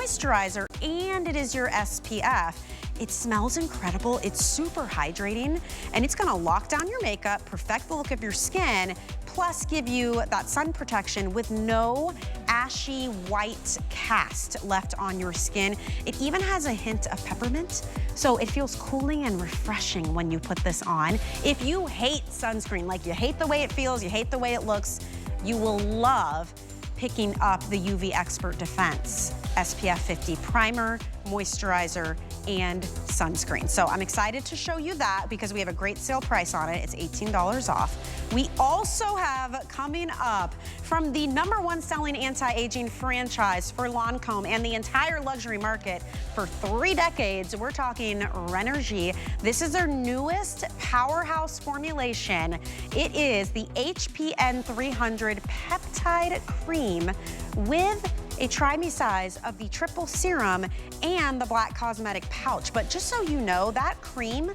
moisturizer and it is your SPF. It smells incredible, it's super hydrating, and it's gonna lock down your makeup, perfect the look of your skin, plus give you that sun protection with no ashy white cast left on your skin. It even has a hint of peppermint, so it feels cooling and refreshing when you put this on. If you hate sunscreen, like you hate the way it feels, you hate the way it looks, you will love picking up the UV Expert Defense SPF 50 primer, moisturizer, and sunscreen. So I'm excited to show you that because we have a great sale price on it. It's $18 off. We also have coming up from the #1 selling anti-aging franchise for Lancome and the entire luxury market for 3 decades. We're talking Renergie. This is their newest powerhouse formulation. It is the HPN 300 peptide cream with a try-me size of the triple serum and the black cosmetic pouch. But just so you know, that cream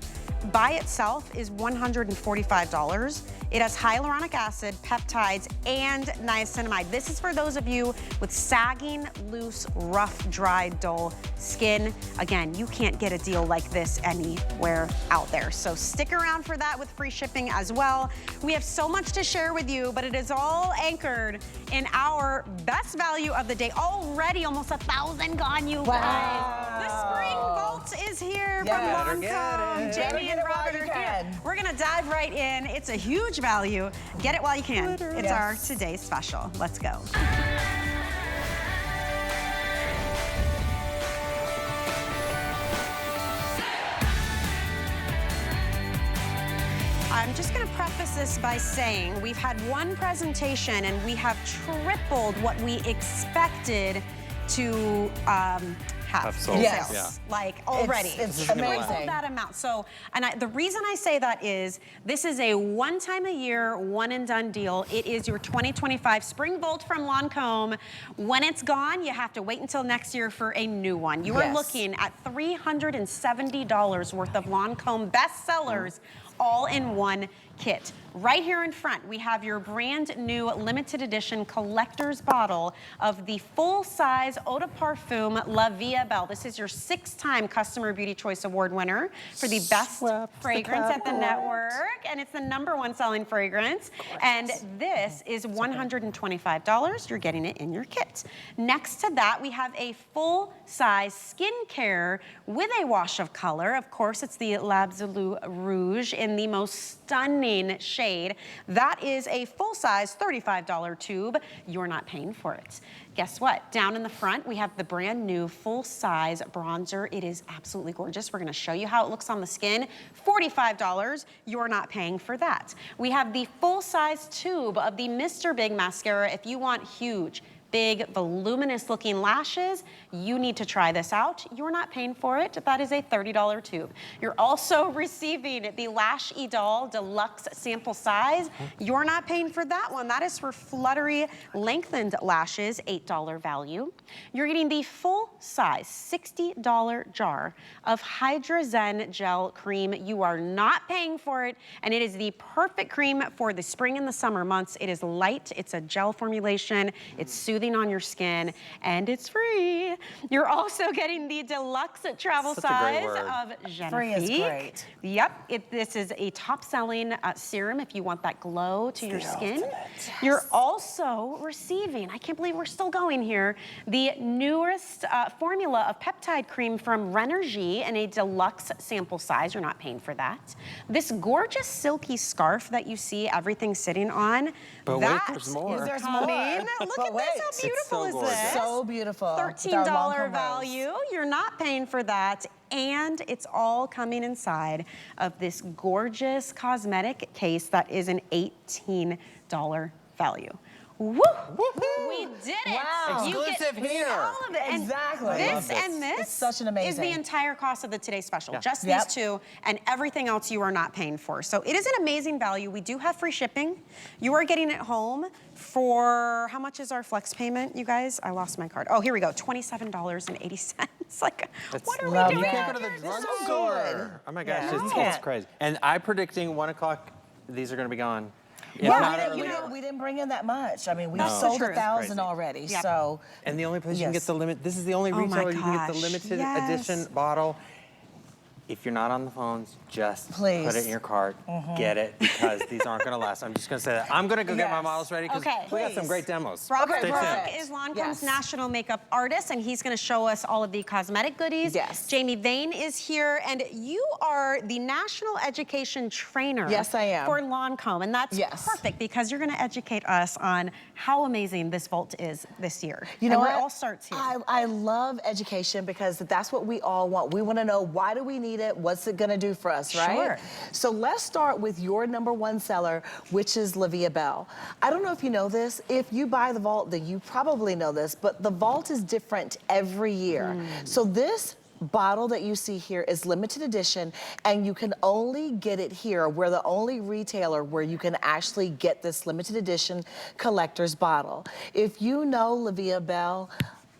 by itself is $145. It has hyaluronic acid, peptides, and niacinamide. This is for those of you with sagging, loose, rough, dry, dull skin. Again, you can't get a deal like this anywhere out there. So stick around for that with free shipping as well. We have so much to share with you, but it is all anchored in our best value of the day. Already almost 1,000 gone, you guys. The spring vault is here from Lancome. Jamie and Robert are here. We're gonna dive right in. It's a huge value. Get it while you can. It's our today's special. Let's go. I'm just going to preface this by saying we've had one presentation and we have tripled what we expected to have sold. Sales. Like already. It's amazing. That amount. So, and the reason I say that is this is a one-time a year, one and done deal. It is your 2025 Spring Volt from Lancome. When it's gone, you have to wait until next year for a new one. You are looking at $370 worth of Lancome bestsellers all in one kit. Right here in front, we have your brand new limited edition collector's bottle of the full-size Eau de Parfum La Vie Belle. This is your 6-time Customer Beauty Choice Award winner for the best fragrance at the network, and it's the #1 selling fragrance. And this is $125. You're getting it in your kit. Next to that, we have a full-size skincare with a wash of color. Of course, it's the l'Absolu Rouge in the most stunning shade. That is a full-size $35 tube. You're not paying for it. Guess what? Down in the front, we have the brand new full-size bronzer. It is absolutely gorgeous. We're gonna show you how it looks on the skin. $45, you're not paying for that. We have the full-size tube of the Mr. Big mascara. If you want huge, big, voluminous looking lashes, you need to try this out. You're not paying for it. That is a $30 tube. You're also receiving the Lash Idol Deluxe sample size. You're not paying for that one. That is for fluttery lengthened lashes, $8 value. You're getting the full size $60 jar of Hydra Gel cream. You are not paying for it, and it is the perfect cream for the spring and the summer months. It is light, it's a gel formulation, it's soothing on your skin, and it's free. You're also getting the deluxe travel size of Genevieve. Free is great. Yep, this is a top-selling serum if you want that glow to your skin. You're also receiving, I can't believe we're still going here, the newest formula of peptide cream from Renergie in a deluxe sample size. You're not paying for that. This gorgeous silky scarf that you see everything sitting on, but that wait, there's more. is coming. Look at this, how beautiful is this? So beautiful. $13 value. You're not paying for that. And it's all coming inside of this gorgeous cosmetic case that is an $18 value. Woo! We did it! Wow. Exclusive here. All of it. Exactly. This and this it's such an amazing. is the entire cost of the Today Special. Just these two, and everything else you are not paying for. So it is an amazing value. We do have free shipping. You are getting it home for, how much is our flex payment, you guys? I lost my card. Oh, here we go, $27.80. Like, what are we doing? You can't go to the drugstore. Oh my gosh, it's crazy. And I'm predicting 1 o'clock, these are gonna be gone. If Well, not we earlier. we didn't bring in that much. I mean, we've That's the sold truth. 1,000 Crazy. already, Yep. so. And the only place you can Yes. get the limit, this is the only Oh my retailer you can get the gosh, limited yes. edition bottle. If you're not on the phones, just Please. put it in your cart, get it, because these aren't gonna last. I'm just gonna say that. I'm gonna go get my Yes. models ready, because Okay. we got some Please. great demos. Robert Stay tuned. Brooke is Lancome's Yes. national makeup artist, and he's going to show us all of the cosmetic goodies. Yes. Jamie Vane is here, and you are the national education trainer. Yes, I am. For Lancome, and that's Yes. perfect because you're going to educate us on how amazing this vault is this year. You know and what? Where it all starts here. I love education because that's what we all want. We want to know, why do we need it? What's it going to do for us, right? Sure. So let's start with your #1 seller, which is Livia Bell. I don't know if you know this. If you buy the vault, then you probably know this, but the vault is different every year. So this bottle that you see here is limited edition, and you can only get it here. We're the only retailer where you can actually get this limited edition collector's bottle. If you know Livia Bell,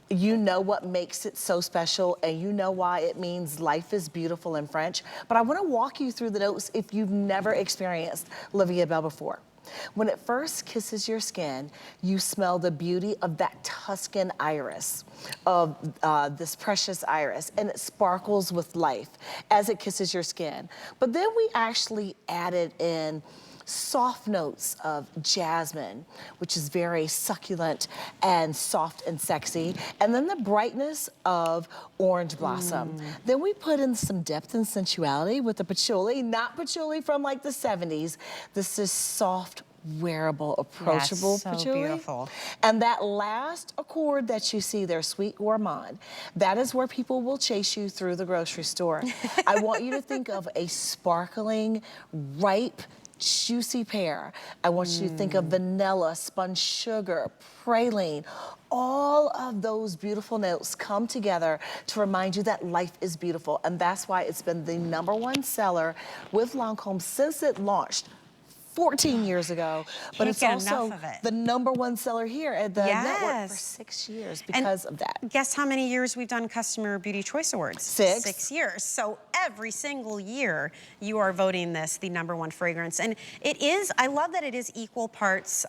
you know what makes it so special, and you know why it means life is beautiful in French. But I want to walk you through the notes if you've never experienced Livia Bell before. When it first kisses your skin, you smell the beauty of that Tuscan iris, of this precious iris, and it sparkles with life as it kisses your skin. But then we actually added in soft notes of jasmine, which is very succulent and soft and sexy, and then the brightness of orange blossom. Then we put in some depth and sensuality with the patchouli, not patchouli from like the 70s. This is soft, wearable, approachable so patchouli. beautiful. And that last accord that you see there, Sweet Gourmand, that is where people will chase you through the grocery store. I want you to think of a sparkling, ripe, juicy pear. I want you to think of vanilla, spun sugar, praline. All of those beautiful notes come together to remind you that life is beautiful. And that's why it's been the #1 seller with Lancome since it launched 14 years ago, but Can't it's get also enough of it. the #1 seller here at the network for Yes. 6 years because of that. Guess how many years we've done Customer Beauty Choice Awards? 6. 6 years. So every single year you are voting this the #1 fragrance. And it is, I love that it is equal parts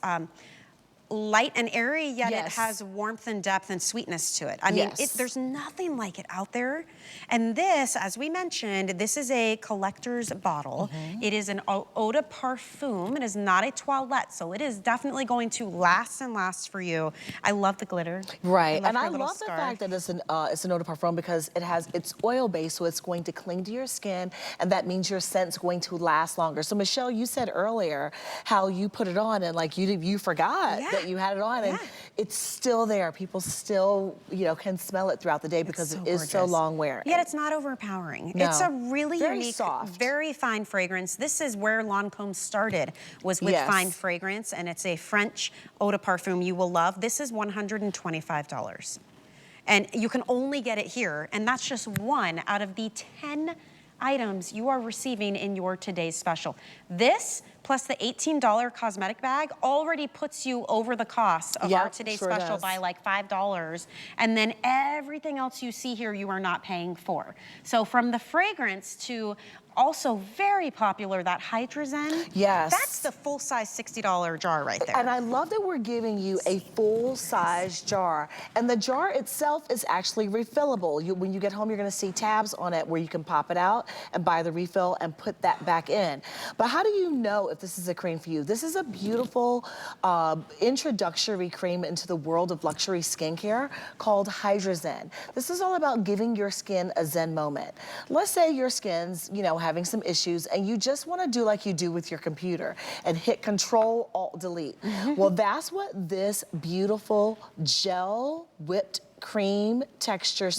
light and airy, yet it Yes. has warmth and depth and sweetness to it. I mean, Yes. there's nothing like it out there. And this, as we mentioned, this is a collector's bottle. It is an eau de parfum. It is not a toilette, so it is definitely going to last and last for you. I love the glitter. Right, and her I little love the scarf. fact that it's an eau de parfum because it's oil-based, so it's going to cling to your skin, and that means your scent's going to last longer. So Michelle, you said earlier how you put it on and like you forgot Yeah. that you had it on, and Yeah. it's still there. People still, can smell it throughout the day because so it is so gorgeous. long wearing. Yet it's not overpowering. No. It's a really Very unique, soft. very fine fragrance. This is where Lancome started, was with Yes. fine fragrance, and it's a French eau de parfum you will love. This is $125. And you can only get it here, and that's just one out of the 10 items you are receiving in your today's special. This plus the $18 cosmetic bag already puts you over the cost of our Yep, today's sure special does. by like $5. And then everything else you see here, you are not paying for. So from the fragrance to also very popular, that hydrogen. Yes. That's the full-size $60 jar right there. And I love that we're giving you a full-size jar. And the jar itself is actually refillable. When you get home, you're gonna see tabs on it where you can pop it out and buy the refill and put that back in. But how do you know if this is a cream for you? This is a beautiful introductory cream into the world of luxury skincare called Hydrozen. This is all about giving your skin a zen moment. Let's say your skin's, having some issues and you just want to do like you do with your computer and hit Control Alt Delete. Well, that's what this beautiful gel whipped cream texture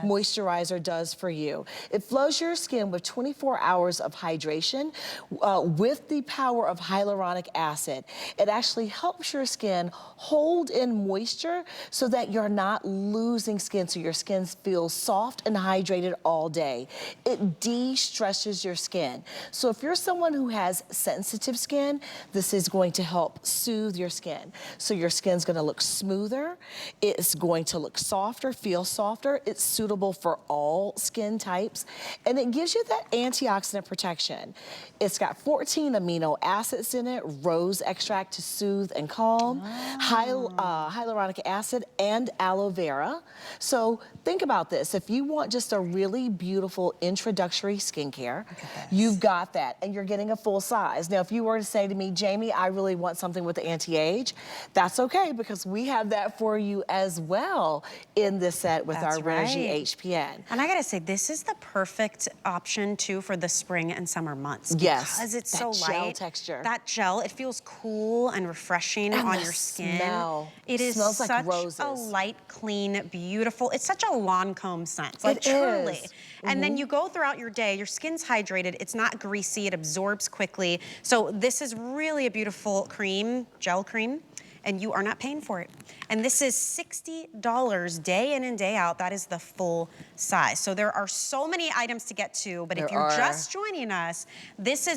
moisturizer does for you. It flows your skin with 24 hours of hydration with the power of hyaluronic acid. It actually helps your skin hold in moisture so that you're not losing skin, so your skin feels soft and hydrated all day. It de-stresses your skin. So if you're someone who has sensitive skin, this is going to help soothe your skin. So your skin's gonna look smoother, it's going to to look softer, feel softer. It's suitable for all skin types, and it gives you that antioxidant protection. It's got 14 amino acids in it, rose extract to soothe and calm, hyaluronic acid, and aloe vera. So think about this. If you want just a really beautiful introductory skincare, you've got that, and you're getting a full size. Now, if you were to say to me, Jamie, I really want something with the anti-age, that's okay, because we have that for you as well in this set with our Regi HPN. And I gotta say, this is the perfect option too for the spring and summer months. Yes, because it's that so gel light. texture. That gel, it feels cool and refreshing And on the your skin. smell. It is Smells like such roses. a light, clean, beautiful. It's such a Lancome scent. It truly. is. And then you go throughout your day, your skin's hydrated, it's not greasy, it absorbs quickly. So this is really a beautiful cream, gel cream, and you are not paying for it. And this is $60 day in and day out. That is the full size. So there are so many items to get to, but if you're just joining us,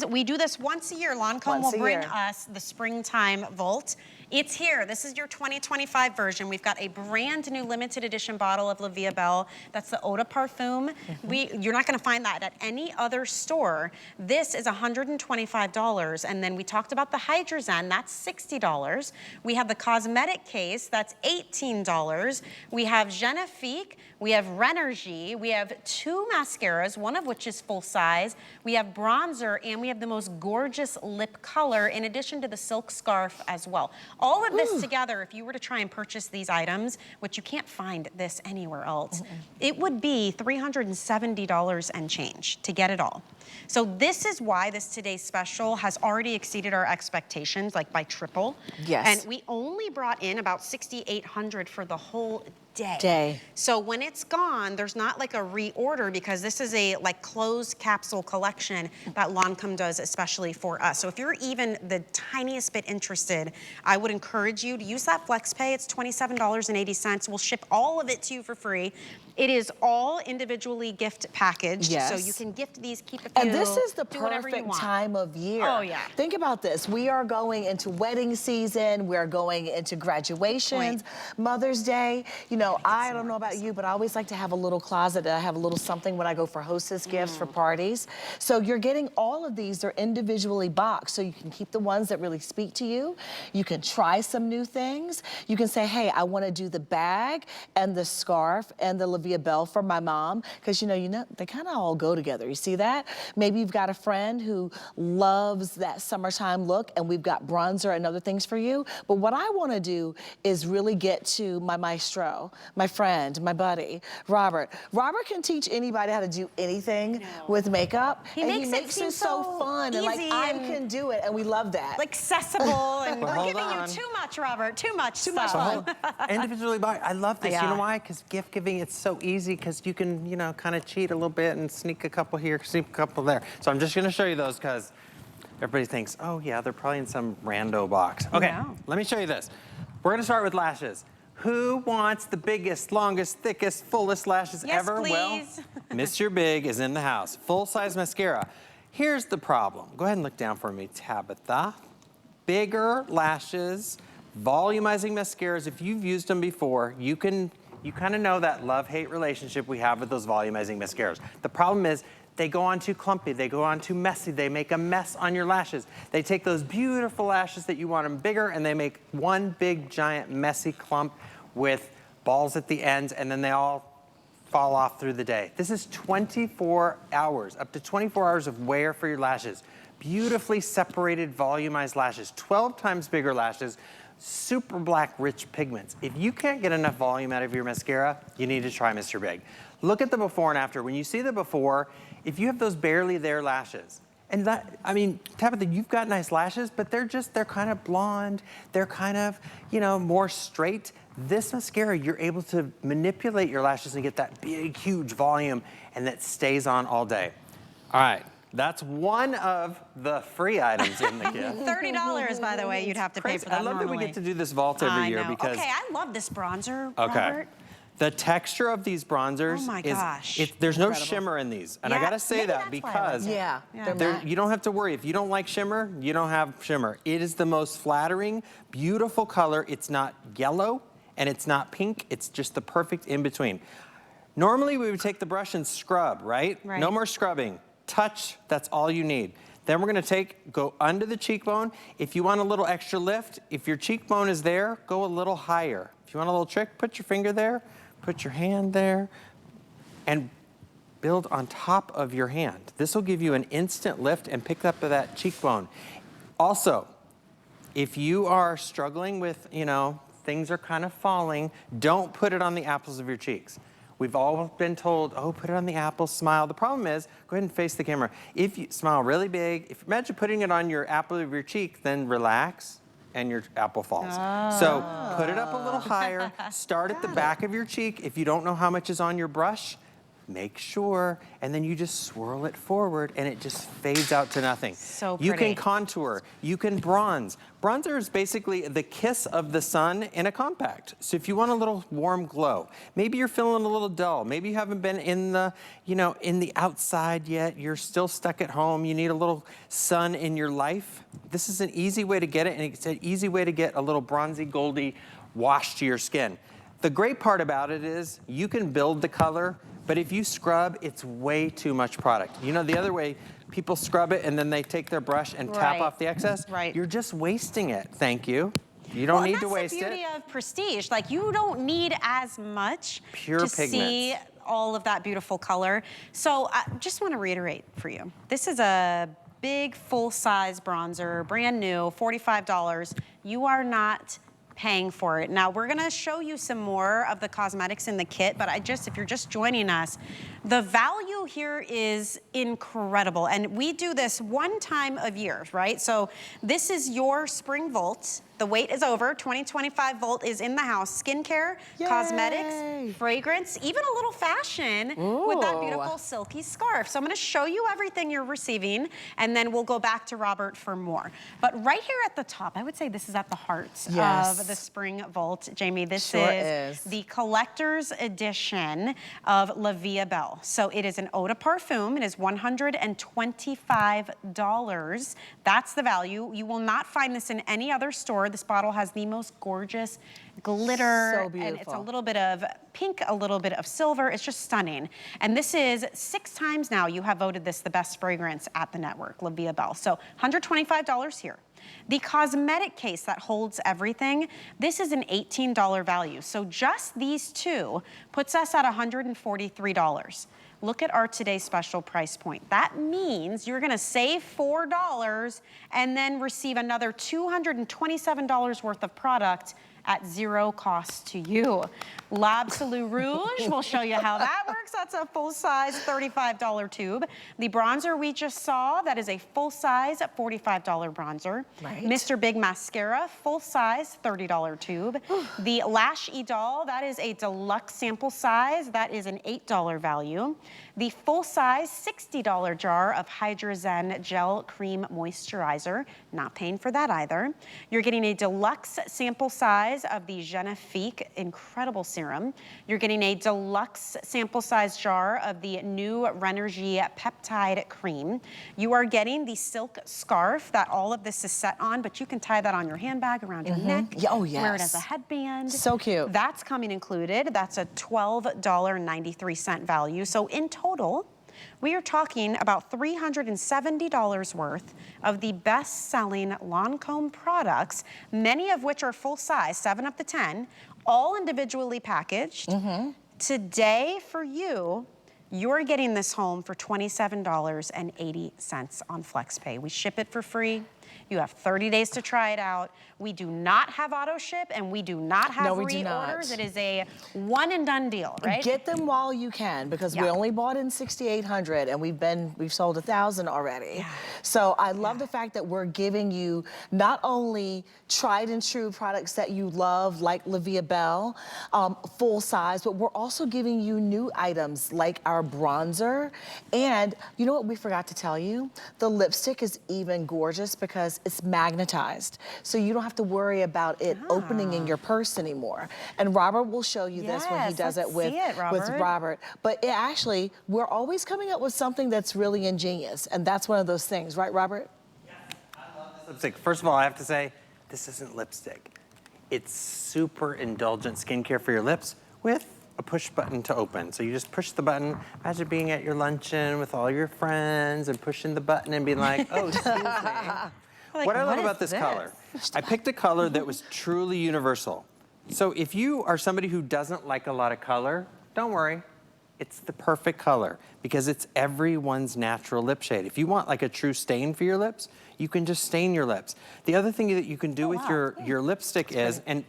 we do this once a year. Lancome will bring us the springtime Volt. It's here. This is your 2025 version. We've got a brand new limited edition bottle of La Vie Belle. That's the Eau de Parfum. You're not gonna find that at any other store. This is $125. And then we talked about the Hydrozen, that's $60. We have the cosmetic case, that's $18. We have Genifique, we have Renergie, we have 2 mascaras, one of which is full size. We have bronzer, and we have the most gorgeous lip color, in addition to the silk scarf as well. All of this together, if you were to try and purchase these items, which you can't find this anywhere else, it would be $370 and change to get it all. So this is why this today's special has already exceeded our expectations, like by triple. Yes. And we only brought in about 6,800 for the whole day. So when it's gone, there's not like a reorder, because this is a like closed capsule collection that Lancome does especially for us. So if you're even the tiniest bit interested, I would encourage you to use that FlexPay. It's $27.80. We'll ship all of it to you for free. It is all individually gift packaged, so you can gift these, keep a few, and this is the do whatever you perfect want. time of year. Oh yeah. Think about this. We are going into wedding season. We're going into graduations, Mother's Day. You know, I don't know about you, but I always like to have a little closet. I have a little something when I go for hostess gifts for parties. So you're getting all of these. They're individually boxed, so you can keep the ones that really speak to you. You can try some new things. You can say, hey, I want to do the bag and the scarf and the La Vie Belle for my mom, because you know they kind of all go together. You see that? Maybe you've got a friend who loves that summertime look, and we've got bronzer and other things for you. But what I want to do is really get to my maestro, my friend, my buddy, Robert. Robert can teach anybody how to do anything with makeup. He and makes it so fun, and like I can do it, and we love that. Like accessible, and Well, we're giving you too much, Robert. Too much stuff. Well, individually buy. I love this. Yeah. You know why? Because gift giving, it's so easy, because you can, you know, kind of cheat a little bit and sneak a couple here, sneak a couple there. So I'm just going to show you those, because everybody thinks, oh yeah, they're probably in some rando box. Okay, let me show you this. We're going to start with lashes. Who wants the biggest, longest, thickest, fullest lashes ever? Please. Well, Mr. Big is in the house. Full-size mascara. Here's the problem. Go ahead and look down for me, Tabitha. Bigger lashes, volumizing mascaras. If you've used them before, you kind of know that love-hate relationship we have with those volumizing mascaras. The problem is they go on too clumpy, they go on too messy, they make a mess on your lashes. They take those beautiful lashes that you want them bigger, and they make one big, giant, messy clump with balls at the ends, and then they all fall off through the day. This is 24 hours, up to 24 hours of wear for your lashes. Beautifully separated, volumized lashes, 12 times bigger lashes, super black, rich pigments. If you can't get enough volume out of your mascara, you need to try Mr. Big. Look at the before and after. When you see the before, if you have those barely there lashes, and that, I mean, Tabitha, you've got nice lashes, but they're kind of blonde. They're kind of, you know, more straight. This mascara, you're able to manipulate your lashes and get that big, huge volume, and that stays on all day. All right. That's one of the free items in the gift. $30, by the way, you'd have to pay for that. I love that we get to do this vault every year because. Okay, I love this bronzer, Okay. Robert. The texture of these bronzers Oh my gosh. there's no shimmer in these. And I gotta say that because you don't have to worry. If you don't like shimmer, you don't have shimmer. It is the most flattering, beautiful color. It's not yellow and it's not pink, it's just the perfect in-between. Normally we would take the brush and scrub, right? Right. No more scrubbing. Touch, that's all you need. Then we're gonna go under the cheekbone. If you want a little extra lift, if your cheekbone is there, go a little higher. If you want a little trick, put your finger there, put your hand there, and build on top of your hand. This will give you an instant lift and pick up that cheekbone. Also, if you are struggling with, things are kind of falling, don't put it on the apples of your cheeks. We've all been told, oh, put it on the apples, smile. The problem is, go ahead and face the camera. If you smile really big, imagine putting it on your apple of your cheek, then relax, and your apple falls. So put it up a little higher, start at the back of your cheek. If you don't know how much is on your brush, make sure, and then you just swirl it forward and it just fades out to nothing. So pretty. You can contour, you can bronze. Bronzer is basically the kiss of the sun in a compact. So if you want a little warm glow, maybe you're feeling a little dull, maybe you haven't been in the, in the outside yet, you're still stuck at home, you need a little sun in your life. This is an easy way to get it, and it's an easy way to get a little bronzy, goldy wash to your skin. The great part about it is you can build the color, but if you scrub, it's way too much product. The other way, people scrub it and then they take their brush and tap off the excess. Right. You're just wasting it. Thank you. You don't need to waste it. That's the beauty of Prestige. Like, you don't need as much to see all of that beautiful color. So I just want to reiterate for you. This is a big full-size bronzer, brand new, $45. You are not paying for it. Now, we're gonna show you some more of the cosmetics in the kit, but if you're just joining us, the value here is incredible. And we do this one time of year, right? So this is your spring Volt. The wait is over. 2025 Volt is in the house. Skincare, cosmetics, fragrance, even a little fashion with that beautiful silky scarf. So I'm gonna show you everything you're receiving, and then we'll go back to Robert for more. But right here at the top, I would say this is at the heart of the spring Volt. Jamie, this is the collector's edition of La Vie Belle. So it is an eau de parfum. It is $125. That's the value. You will not find this in any other store. This bottle has the most gorgeous glitter. So beautiful. And it's a little bit of pink, a little bit of silver. It's just stunning. And this is 6 times now you have voted this the best fragrance at the network, La Vie Belle. So $125 here. The cosmetic case that holds everything, this is an $18 value. So just these two puts us at $143. Look at our today's special price point. That means you're gonna save $4 and then receive another $227 worth of product at 0 cost to you. L'Absolu Rouge, we'll show you how that works. That's a full-size $35 tube. The bronzer we just saw, that is a full-size $45 bronzer. Right. Mr. Big Mascara, full-size $30 tube. The Lash Idol, that is a deluxe sample size. That is an $8 value. The full-size $60 jar of Hydrozen Gel Cream Moisturizer, not paying for that either. You're getting a deluxe sample size of the Genifique Incredible Serum. You're getting a deluxe sample size jar of the new Renergie Peptide Cream. You are getting the silk scarf that all of this is set on, but you can tie that on your handbag, around your neck. Oh, yes. Wear it as a headband. So cute. That's coming included. That's a $12.93 value. So in total, we are talking about $370 worth of the best-selling Lancome products, many of which are full-size, 7 up to 10, all individually packaged. Today, for you, you're getting this home for $27.80 on FlexPay. We ship it for free. You have 30 days to try it out. We do not have auto ship, and we do not have reorders. It is a one and done deal, right? Get them while you can, because we only bought in 6,800 and we've sold 1,000 already. So I love the fact that we're giving you not only tried and true products that you love, like La Vie Belle, full size, but we're also giving you new items like our bronzer. And you know what we forgot to tell you? The lipstick is even gorgeous because it's magnetized. So you don't have to worry about it opening in your purse anymore. And Robert will show you this when he does it with Robert. But actually, we're always coming up with something that's really ingenious. And that's one of those things, right, Robert? Yes, I love this lipstick. First of all, I have to say, this isn't lipstick. It's super indulgent skincare for your lips with a push button to open. So you just push the button. Imagine being at your luncheon with all your friends and pushing the button and being like, oh, excuse me. Like, What I love is about this color, I picked a color that was truly universal. So if you are somebody who doesn't like a lot of color, don't worry. It's the perfect color because it's everyone's natural lip shade. If you want like a true stain for your lips, you can just stain your lips. The other thing that you can do with your lipstick is, and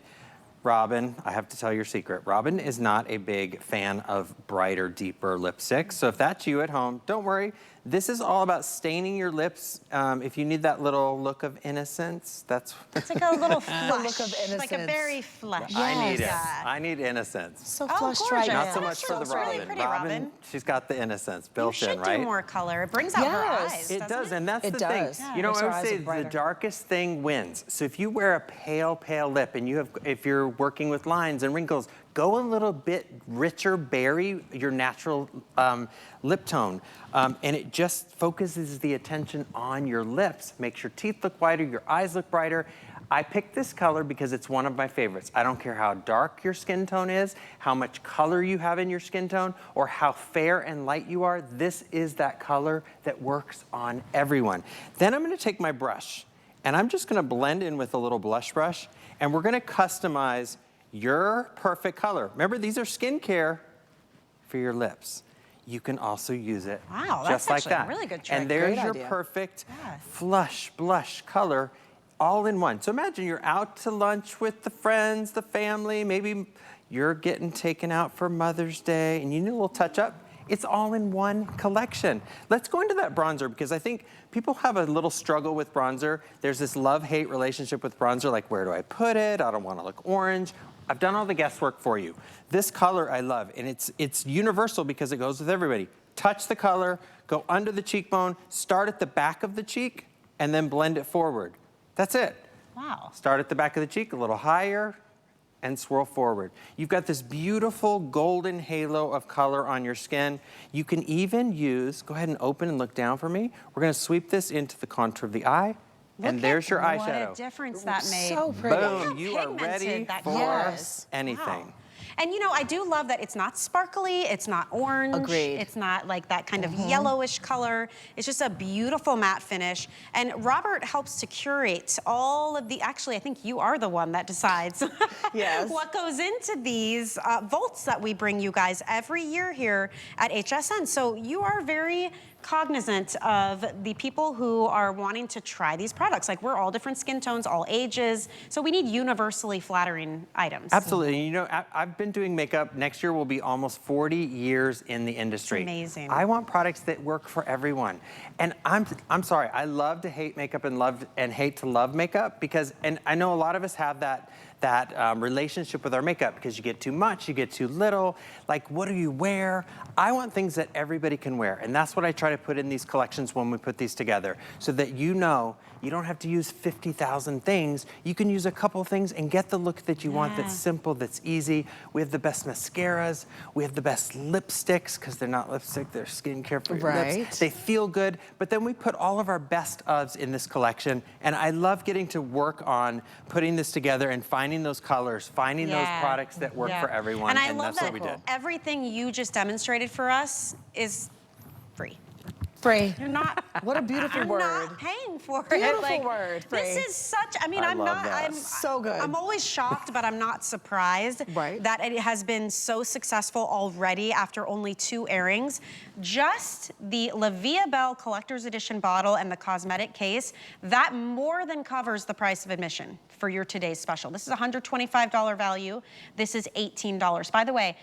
Robin, I have to tell your secret. Robin is not a big fan of brighter, deeper lipsticks. So if that's you at home, don't worry. This is all about staining your lips. If you need that little look of innocence, that's... It's like a little flush. look of innocence. Like a very flush. I need it. Yeah. I need innocence. So Oh, flushed gorgeous. right Not now. so much for the It's really Robin. pretty, Robin. She's got the innocence built You in, should right? do more color. It brings out her Yes. eyes. It doesn't does, and that's It the does. thing. Yeah. You know, Makes I our would eyes say look brighter. the darkest thing wins. So if you wear a pale, pale lip, and if you're working with lines and wrinkles, go a little bit richer berry, your natural lip tone, and it just focuses the attention on your lips, makes your teeth look whiter, your eyes look brighter. I picked this color because it's one of my favorites. I don't care how dark your skin tone is, how much color you have in your skin tone, or how fair and light you are. This is that color that works on everyone. Then I'm gonna take my brush, and I'm just gonna blend in with a little blush brush, and we're gonna customize your perfect color. Remember, these are skincare for your lips. You can also use it Wow, just that's like actually that. a really good trick. And there's Great your idea. perfect Yeah. flush blush color all in one. So imagine you're out to lunch with the friends, the family, maybe you're getting taken out for Mother's Day and you need a little touch up. It's all in one collection. Let's go into that bronzer because I think people have a little struggle with bronzer. There's this love-hate relationship with bronzer, like where do I put it? I don't want to look orange. I've done all the guesswork for you. This color I love, and it's universal because it goes with everybody. Touch the color, go under the cheekbone, start at the back of the cheek, and then blend it forward. That's it. Wow. Start at the back of the cheek, a little higher, and swirl forward. You've got this beautiful golden halo of color on your skin. You can even use, go ahead and open and look down for me. We're gonna sweep this into the contour of the eye, and there's your eyeshadow. What a difference that made. So pretty. Boom, you are pigmented ready that for color Yes. anything. Wow. And you know, I do love that it's not sparkly, it's not orange. Agreed. It's not like that kind of yellowish color. It's just a beautiful matte finish. And Robert helps to curate all of the, actually, I think you are the one that decides Yes. what goes into these vaults that we bring you guys every year here at HSN. So you are very cognizant of the people who are wanting to try these products. Like, we're all different skin tones, all ages, so we need universally flattering items. Absolutely. And you know, I've been doing makeup. Next year will be almost 40 years in the industry. Amazing. I want products that work for everyone. And I'm sorry, I love to hate makeup and hate to love makeup because, and I know a lot of us have that relationship with our makeup because you get too much, you get too little. Like, what do you wear? I want things that everybody can wear. And that's what I try to put in these collections when we put these together so that you know you don't have to use 50,000 things. You can use a couple things and get the look that you want that's simple, that's easy. We have the best mascaras. We have the best lipsticks because they're not lipstick, they're skincare for your lips. They feel good. But then we put all of our best ofs in this collection. And I love getting to work on putting this together and finding those colors, finding those products that work for everyone. And I love that's that what we did. everything you just demonstrated for us is free. Free. You're not. What a beautiful you're word. not paying for it. Beautiful Like, word, free. This is such. I mean, I I'm love not. that. I'm So good. I'm always shocked, but I'm not surprised that it has been so successful already after only 2 airings. Just the La Vie Belle Collector's Edition bottle and the cosmetic case, that more than covers the price of admission for your today's special. This is a $125 value. This is $18. By the way,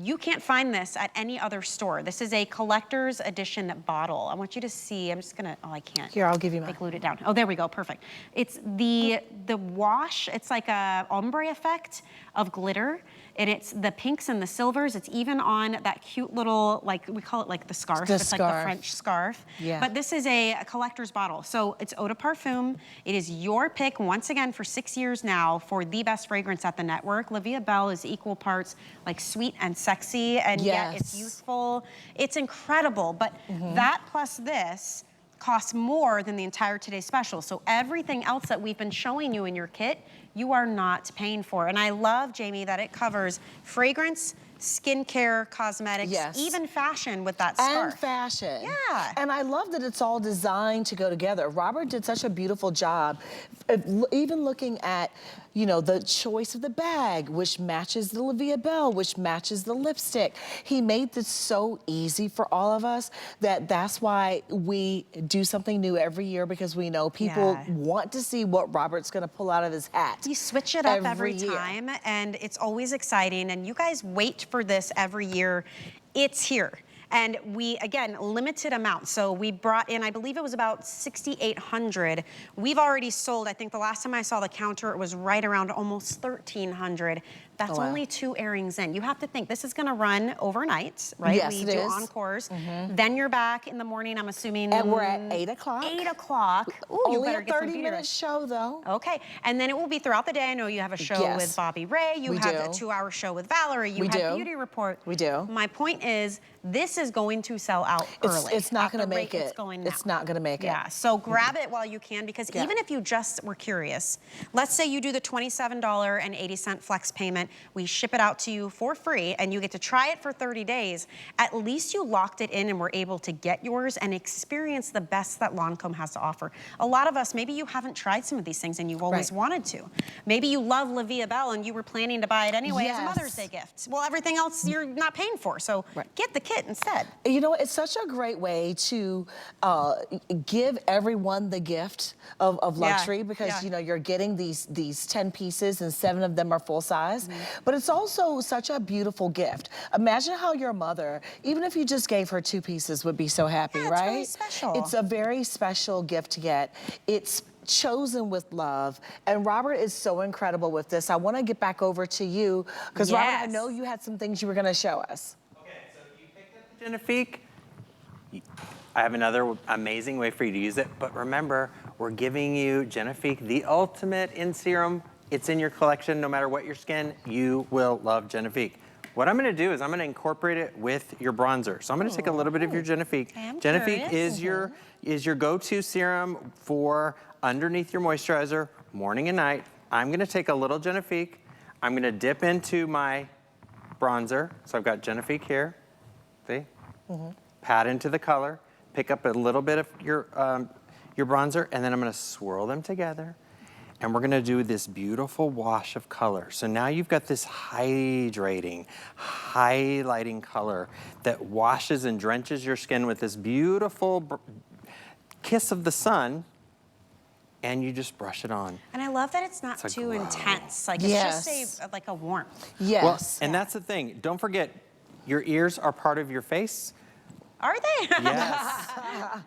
you can't find this at any other store. This is a collector's edition bottle. I want you to see, I'm just gonna, oh, I can't. Here, I'll give you mine. I glued it down. Oh, there we go, perfect. It's the wash, it's like a ombre effect of glitter. And it's the pinks and the silvers. It's even on that cute little, like, we call it like the scarf. It's like the French scarf. Yeah. But this is a collector's bottle. So it's eau de parfum. It is your pick, once again, for 6 years now, for the best fragrance at the network. La Vie Belle is equal parts like sweet and sexy, and yet it's youthful. It's incredible. But that plus this costs more than the entire Today's Special. So everything else that we've been showing you in your kit, you are not paying for. And I love, Jamie, that it covers fragrance, skincare, cosmetics, even fashion with that scarf. And fashion. Yeah. And I love that it's all designed to go together. Robert did such a beautiful job, even looking at, you know, the choice of the bag, which matches the Olivia Bell, which matches the lipstick. He made this so easy for all of us that's why we do something new every year, because we know people want to see what Robert's gonna pull out of his hat. You switch it up every time, and it's always exciting, and you guys wait for this every year. It's here. And we, again, limited amount. So we brought in, I believe it was about 6,800. We've already sold, I think the last time I saw the counter, it was right around almost 1,300. That's only 2 airings in. You have to think, this is gonna run overnight, right? Yes, we it do is. encores. Then you're back in the morning, I'm assuming. And we're at 8 o'clock. 8 o'clock. Ooh, you Only better a get some 30-minute show, though. Okay, and then it will be throughout the day. I know you have a show with Bobby Ray. You have a 2-hour show with Valerie. You have Beauty Report. We do. My point is, this is going to sell out early. It's not going to make it. It's going now. It's not going to make it. Yeah, so grab it while you can, because even if you just were curious, let's say you do the $27.80 flex payment, we ship it out to you for free, and you get to try it for 30 days. At least you locked it in and were able to get yours and experience the best that Lancome has to offer. A lot of us, maybe you haven't tried some of these things and you've always wanted to. Maybe you love Olivia Bell and you were planning to buy it anyway as a Mother's Day gift. Well, everything else you're not paying for, so get the kit instead. You know, it's such a great way to give everyone the gift of luxury, because you know, you're getting these 10 pieces and 7 of them are full size. But it's also such a beautiful gift. Imagine how your mother, even if you just gave her 2 pieces, would be so happy, right? It's really special. It's a very special gift to get. It's chosen with love, and Robert is so incredible with this. I want to get back over to you, because Robert, I know you had some things you were going to show us. Okay, so you picked up the Genifique. I have another amazing way for you to use it, but remember, we're giving you Genifique, the ultimate in serum. It's in your collection. No matter what your skin, you will love Genifique. What I'm gonna do is I'm gonna incorporate it with your bronzer. So I'm gonna take a little bit of your Genifique. Genifique is your go-to serum for underneath your moisturizer, morning and night. I'm gonna take a little Genifique. I'm gonna dip into my bronzer. So I've got Genifique here, see? Pat into the color, pick up a little bit of your bronzer, and then I'm gonna swirl them together. And we're gonna do this beautiful wash of color. So now you've got this hydrating, highlighting color that washes and drenches your skin with this beautiful kiss of the sun, and you just brush it on. And I love that it's not too intense. Like, it's just like a warmth. Well, and that's the thing. Don't forget, your ears are part of your face. Are they? Yes.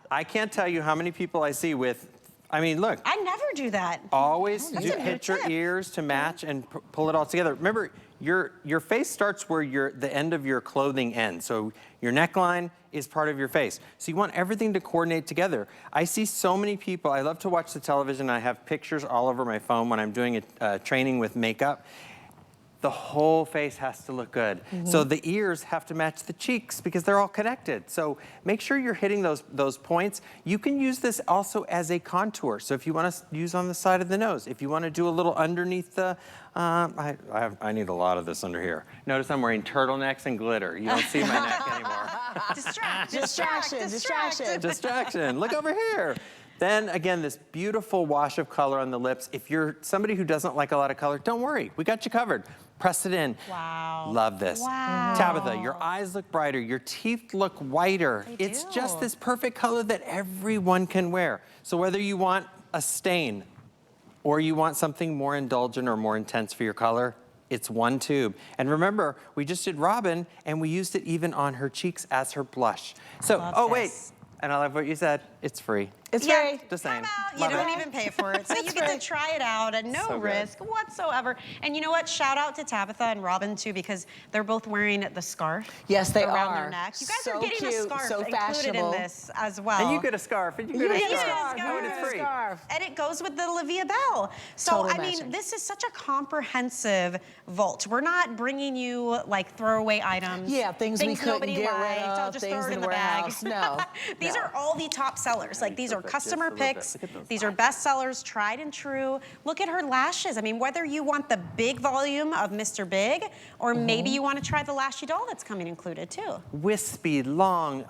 I can't tell you how many people I see with, I mean, look. I never do that. Always hit your ears to match and pull it all together. Remember, your face starts where the end of your clothing ends. So your neckline is part of your face. So you want everything to coordinate together. I see so many people, I love to watch the television. I have pictures all over my phone when I'm doing a training with makeup. The whole face has to look good. So the ears have to match the cheeks because they're all connected. So make sure you're hitting those points. You can use this also as a contour. So if you want to use on the side of the nose, if you want to do a little underneath the, I need a lot of this under here. Notice I'm wearing turtlenecks and glitter. You don't see my neck anymore. Distraction. Look over here. Then again, this beautiful wash of color on the lips. If you're somebody who doesn't like a lot of color, don't worry, we got you covered. Press it in. Wow. Love this. Wow. Tabitha, your eyes look brighter, your teeth look whiter. It's just this perfect color that everyone can wear. So whether you want a stain or you want something more indulgent or more intense for your color, it's one tube. And remember, we just did Robin and we used it even on her cheeks as her blush. So, wait. And I love what you said. It's free. It's free. Just saying. You don't even pay for it. So you get to try it out at no risk whatsoever. And you know what? Shout out to Tabitha and Robin too, because they're both wearing the scarf. Yes, they around are. their neck. You guys So are getting cute, a scarf so included fashionable. in this as well. And you get a scarf. And you get a scarf. Oh, and it's free. And it goes with the Olivia Bell. So, Total I mean, matching. this is such a comprehensive vault. We're not bringing you like throwaway items. Yeah, things we couldn't nobody get rid liked. I'll of, just things throw it in in the the bag. warehouse. No. These are all the top sellers sellers. Like, these are customer picks. These are best sellers, tried and true. Look at her lashes. I mean, whether you want the big volume of Mr. Big, or maybe you want to try the lashy doll that's coming included too. Wispy, long,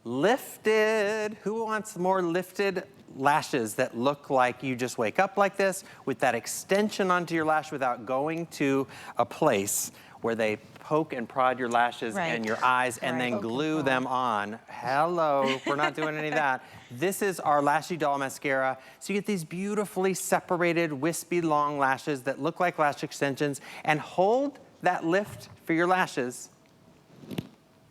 lifted. Who wants more lifted lashes that look like you just wake up like this with that extension onto your lash without going to a place where they poke and prod your lashes and your eyes and then glue them on? Hello, we're not doing any of that. This is our Lashy Doll Mascara. So you get these beautifully separated, wispy, long lashes that look like lash extensions and hold that lift for your lashes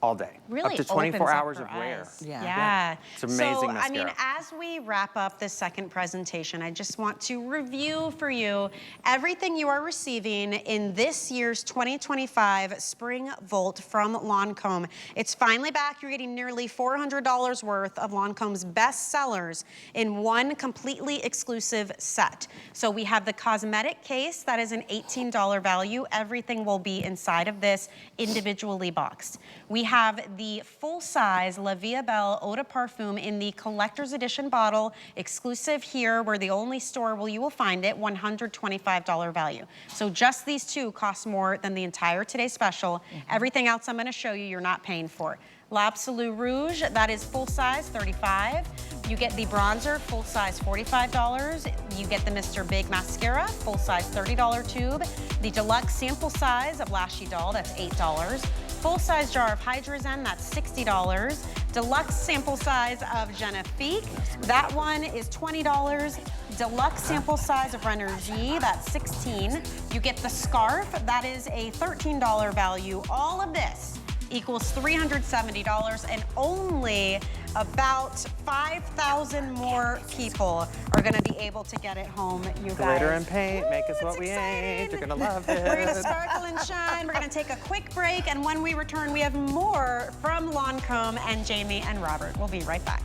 all day. Really up to 24 opens up hours her of wear. eyes. Yeah. It's amazing so, mascara. I mean, as we wrap up this second presentation, I just want to review for you everything you are receiving in this year's 2025 Spring Volt from Lancome. It's finally back. You're getting nearly $400 worth of Lancome's best sellers in one completely exclusive set. So we have the cosmetic case that is an $18 value. Everything will be inside of this individually boxed. We have the full-size La Vie Belle Eau de Parfum in the collector's edition bottle, exclusive here. We're the only store where you will find it, $125 value. So just these two cost more than the entire Today Special. Everything else I'm gonna show you, you're not paying for. L'Absolu Rouge, that is full-size, $35. You get the bronzer, full-size, $45. You get the Mr. Big Mascara, full-size, $30 tube. The deluxe sample size of Lashy Doll, that's $8. Full-size jar of Hydrozen, that's $60. Deluxe sample size of Genifique, that one is $20. Deluxe sample size of Renergie, that's $16. You get the scarf, that is a $13 value. All of this equals $370, and only about 5,000 more people are gonna be able to get it home, you guys. Glitter and paint, make us what we exciting. ain't. You're gonna love it. We're gonna sparkle and shine. We're gonna take a quick break, and when we return, we have more from Lancome and Jamie and Robert. We'll be right back.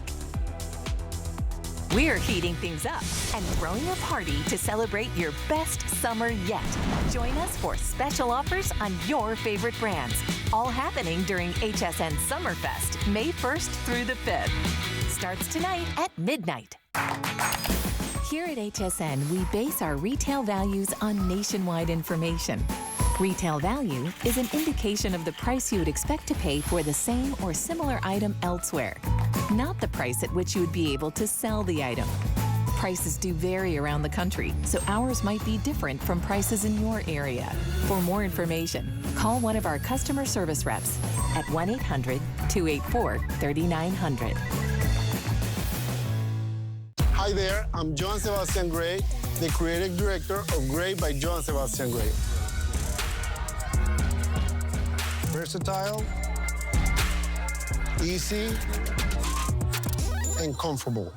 We're heating things up and throwing a party to celebrate your best summer yet. Join us for special offers on your favorite brands. All happening during HSN Summerfest, May 1st through the 5th. Starts tonight at midnight. Here at HSN, we base our retail values on nationwide information. Retail value is an indication of the price you would expect to pay for the same or similar item elsewhere, not the price at which you would be able to sell the item. Prices do vary around the country, so ours might be different from prices in your area. For more information, call one of our customer service reps at 1-800-284-3900. Hi there, I'm Joan Sebastian Gray, the creative director of Gray by Joan Sebastian Gray. Versatile, easy, and comfortable.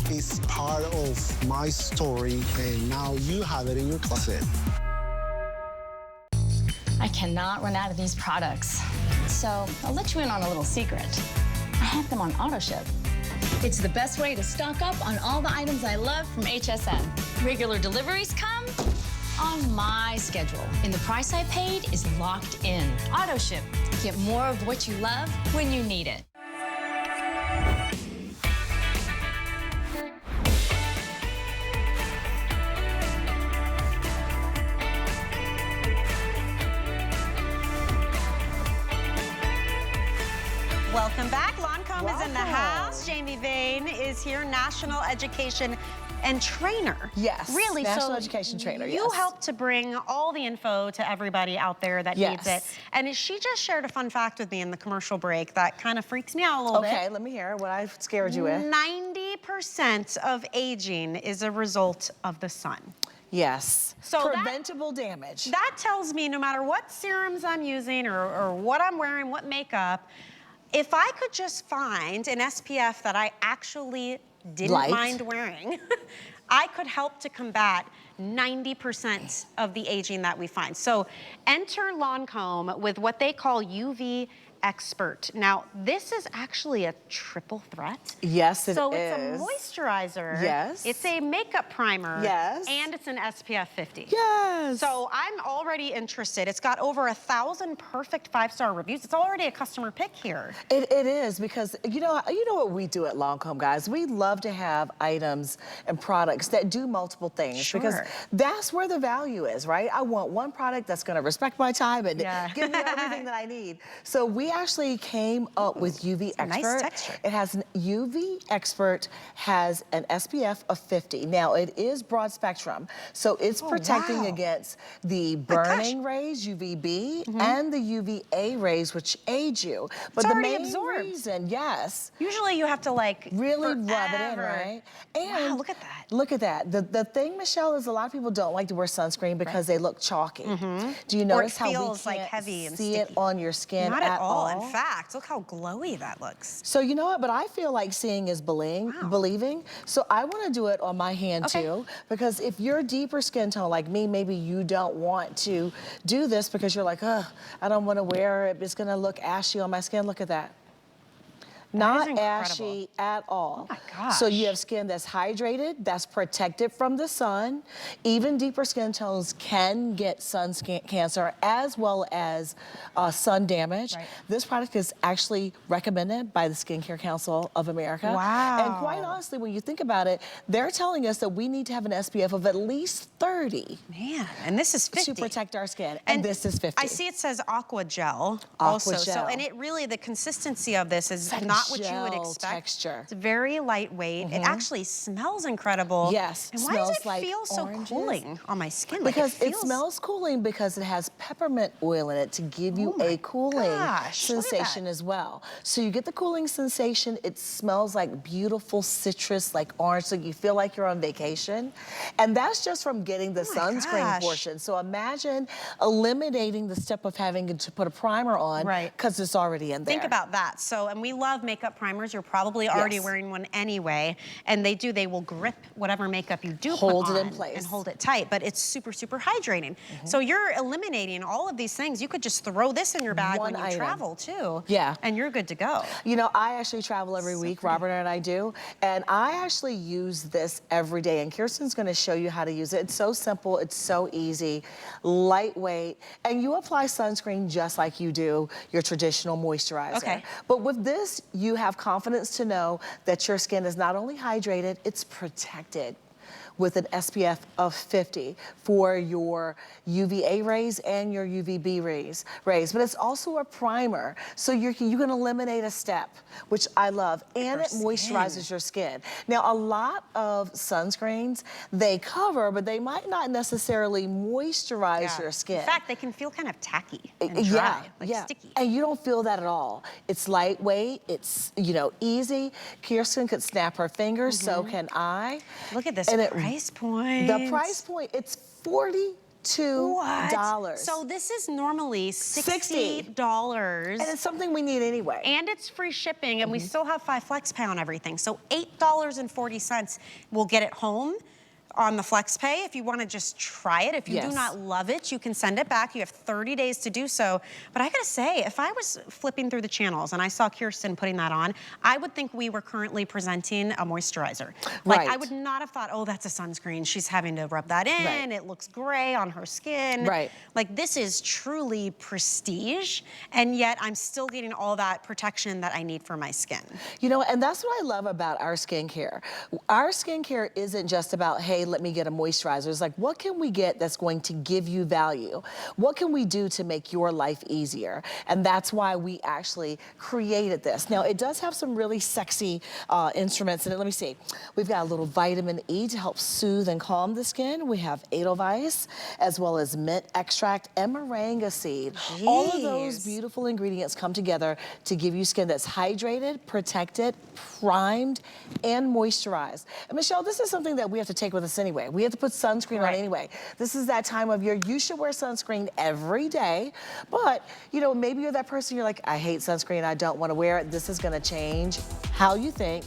It's part of my story, and now you have it in your closet. I cannot run out of these products. So I'll let you in on a little secret. I have them on auto ship. It's the best way to stock up on all the items I love from HSN. Regular deliveries come on my schedule, and the price I paid is locked in. Auto ship. Get more of what you love when you need it. Welcome back. Lancome is in the house. Jamie Vane is here, National Education and Trainer. Yes. Really? National so Education Trainer, You yes. help to bring all the info to everybody out there that needs it. And she just shared a fun fact with me in the commercial break that kind of freaks me out a little bit. Okay, let me hear what I've scared you with. 90% of aging is a result of the sun. Yes. So preventable damage. That tells me no matter what serums I'm using or what I'm wearing, what makeup, if I could just find an SPF that I actually didn't mind wearing, I could help to combat 90% of the aging that we find. So enter Lancome with what they call UV Expert. Now, this is actually a triple threat. Yes, it So is. it's a moisturizer. Yes. It's a makeup primer. Yes. And it's an SPF 50. Yes. So I'm already interested. It's got over 1,000 perfect 5-star reviews. It's already a customer pick here. It is, because you know what we do at Lancome, guys? We love to have items and products that do multiple things. Sure. Because that's where the value is, right? I want one product that's gonna respect my time and give me everything that I need. So we actually came up with UV Expert. Nice texture. It has an UV Expert, has an SPF of 50. Now it is broad spectrum, so it's protecting against the burning rays, UVB, and the UVA rays, which age you. But It's the already main absorbed. reason, yes, Usually you have to like really rub it in, forever. right? And Wow, look at that. Look at that. The thing, Michelle, is a lot of people don't like to wear sunscreen because they look chalky. Do you notice how we feels, can't like, heavy and see it sticky. on your skin Not at all. all? In fact, look how glowy that looks. So you know what, but I feel like seeing is believing. So I want to do it on my hand too, because if you're deeper skin tone like me, maybe you don't want to do this because you're like, ugh, I don't want to wear it. It's going to look ashy on my skin. Look at that. Not ashy at all. Oh my gosh. So you have skin that's hydrated, that's protected from the sun. Even deeper skin tones can get cancer as well as sun damage. Right. This product is actually recommended by the Skincare Council of America. Wow. And quite honestly, when you think about it, they're telling us that we need to have an SPF of at least 30 Man, and this is 50. to protect our skin. And this is 50. I see it says aqua gel Aqua also. So, gel. and it really, the consistency of this is That not what you would gel expect. texture. It's very lightweight. It actually smells incredible. Yes, And why smells does it like feel so oranges. cooling on my skin? Because like it smells cooling because it has peppermint oil in it to give you a cooling gosh, look at sensation that. as well. So you get the cooling sensation. It smells like beautiful citrus, like orange, so you feel like you're on vacation. And that's just from getting the sunscreen gosh. portion. So imagine eliminating the step of having to put a primer on because it's already in there. Think about that. So, and we love makeup primers. You're probably already wearing one anyway. And they will grip whatever makeup you do Hold put it on in place. and hold it tight. But it's super, super hydrating. So you're eliminating all of these things. You could just throw this in your bag One when you item. travel too. Yeah. And you're good to go. You know, I actually travel every week, Robert and I do, and I actually use this every day, and Kirsten's gonna show you how to use it. It's so simple, it's so easy, lightweight, and you apply sunscreen just like you do your traditional moisturizer. Okay. But with this, you have confidence to know that your skin is not only hydrated, it's protected with an SPF of 50 for your UVA rays and your UVB rays. But it's also a primer, so you can eliminate a step, which I love, and it moisturizes your skin. Now, a lot of sunscreens, they cover, but they might not necessarily moisturize your skin. In fact, they can feel kind of tacky and dry, like sticky. And you don't feel that at all. It's lightweight, it's, you know, easy. Kirsten could snap her fingers, so can I. Look at this price point. The price point, it's $42. So this is normally $60. And it's something we need anyway. And it's free shipping, and we still have 5 flex pay on everything. So $8.40 will get it home on the flex pay. If you want to just try it, if you do not love it, you can send it back. You have 30 days to do so. But I gotta say, if I was flipping through the channels and I saw Kirsten putting that on, I would think we were currently presenting a moisturizer. Like, I would not have thought, oh, that's a sunscreen. She's having to rub that in. It looks gray on her skin. Like, this is truly prestige, and yet I'm still getting all that protection that I need for my skin. You know, and that's what I love about our skincare. Our skincare isn't just about, hey, let me get a moisturizer. It's like, what can we get that's going to give you value? What can we do to make your life easier? And that's why we actually created this. Now, it does have some really sexy instruments in it. Let me see. We've got a little vitamin E to help soothe and calm the skin. We have Edelweiss, as well as mint extract and moringa seed. All of those beautiful ingredients come together to give you skin that's hydrated, protected, primed, and moisturized. And Michelle, this is something that we have to take with us anyway. We have to put sunscreen on anyway. This is that time of year. You should wear sunscreen every day, but you know, maybe you're that person, you're like, I hate sunscreen, I don't want to wear it. This is going to change how you think.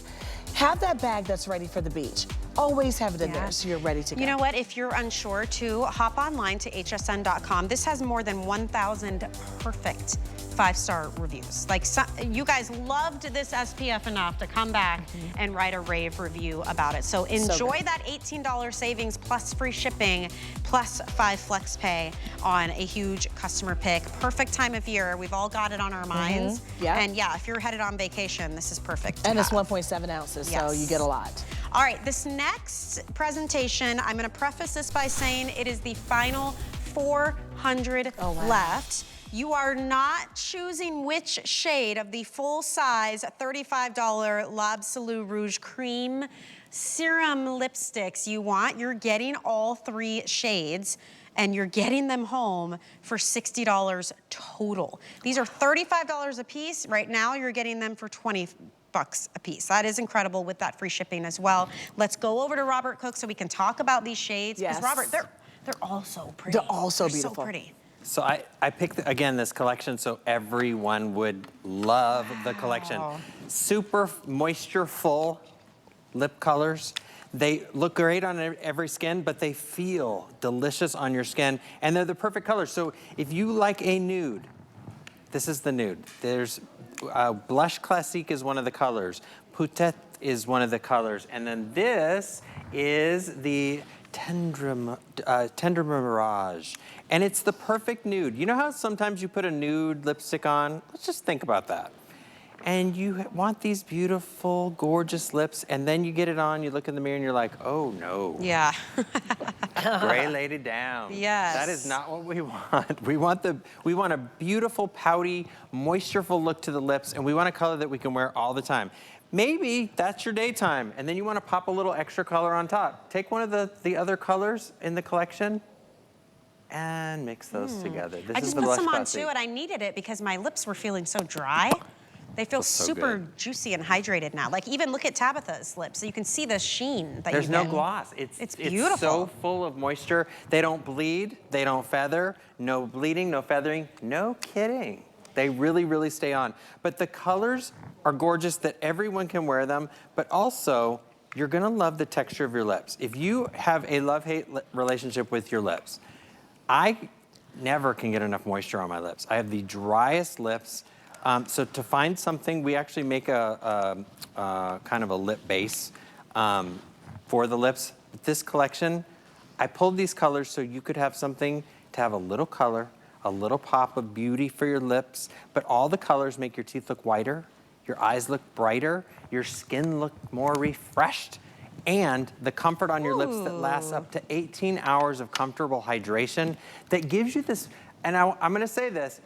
Have that bag that's ready for the beach. always have it in Yeah. there so you're ready to go. You know what? If you're unsure to hop online to hsn.com. This has more than 1,000 perfect 5-star reviews. Like, you guys loved this SPF enough to come back and write a rave review about it. So enjoy that $18 savings plus free shipping plus 5 flex pay on a huge customer pick. Perfect time of year. We've all got it on our minds. Yeah. And yeah, if you're headed on vacation, this is perfect. And it's 1.7 ounces, so you get a lot. All right, this next presentation, I'm gonna preface this by saying it is the final 400 left. You are not choosing which shade of the full-size $35 L'Absolu Rouge Cream Serum lipsticks you want. You're getting all 3 shades, and you're getting them home for $60 total. These are $35 a piece. Right now, you're getting them for $20 a piece. That is incredible with that free shipping as well. Let's go over to Robert Cook so we can talk about these shades. Yes. Because Robert, they're all so pretty. They're all so beautiful. So pretty. So I picked, again, this collection so everyone would love the collection. Super moisture-full lip colors. They look great on every skin, but they feel delicious on your skin, and they're the perfect colors. So if you like a nude, this is the nude. There's Blush Classique is one of the colors. Peut-être is one of the colors. And then this is the Tendre Mirage. And it's the perfect nude. You know how sometimes you put a nude lipstick on? Let's just think about that. And you want these beautiful, gorgeous lips, and then you get it on, you look in the mirror, and you're like, oh no. Yeah. Gray laid it down. Yes. That is not what we want. We want a beautiful, pouty, moistureful look to the lips, and we want a color that we can wear all the time. Maybe that's your daytime, and then you want to pop a little extra color on top. Take one of the other colors in the collection and mix those together. This I is just the put Blush some on Classique. too, and I needed it because my lips were feeling so dry. They feel so super good. juicy and hydrated now. Like, even look at Tabitha's lips, so you can see the sheen that There's you no get. gloss. It's beautiful. It's so full of moisture. They don't bleed. They don't feather. No bleeding, no feathering. No kidding. They really, really stay on. But the colors are gorgeous that everyone can wear them, but also you're gonna love the texture of your lips. If you have a love-hate relationship with your lips, I never can get enough moisture on my lips. I have the driest lips. So to find something, we actually make a kind of a lip base for the lips. This collection, I pulled these colors so you could have something to have a little color, a little pop of beauty for your lips, but all the colors make your teeth look whiter, your eyes look brighter, your skin look more refreshed, and the comfort on your lips that lasts up to 18 hours of comfortable hydration that gives you this, and I'm gonna say this,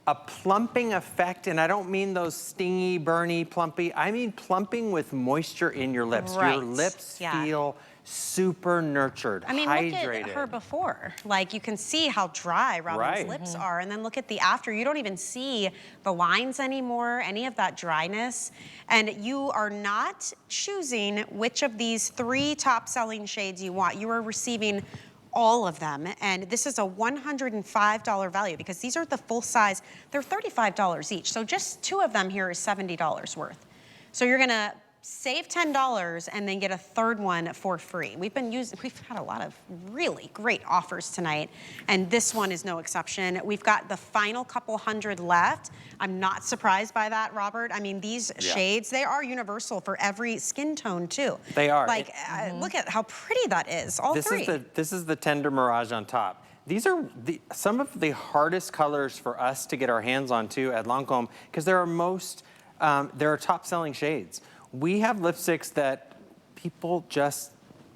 a plumping effect, and I don't mean those stingy, burny, plumpy. I mean plumping with moisture in your lips. Right. Your lips Yeah. feel super nurtured, I mean, hydrated. look at her before. Like, you can see how dry Robin's Right. lips are, and then look at the after. You don't even see the lines anymore, any of that dryness. And you are not choosing which of these 3 top-selling shades you want. You are receiving all of them, and this is a $105 value because these are the full size. They're $35 each, so just 2 of them here is $70 worth. So you're gonna save $10 and then get a 3rd one for free. We've had a lot of really great offers tonight, and this one is no exception. We've got the final couple hundred left. I'm not surprised by that, Robert. I mean, these shades, they are universal for every skin tone too. They are. Like, look at how pretty that is, all 3. This is the Tender Mirage on top. These are some of the hardest colors for us to get our hands on too at Lancome because they're our top-selling shades. We have lipsticks that people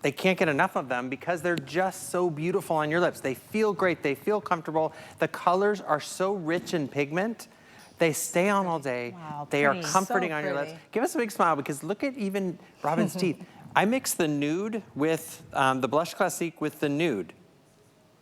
they can't get enough of them because they're just so beautiful on your lips. They feel great, they feel comfortable. The colors are so rich in pigment. They stay on all day. Wow, they are pretty. comforting So on your lips. pretty. Give us a big smile because look at even Robin's teeth. I mixed the nude with the Blush Classique with the nude.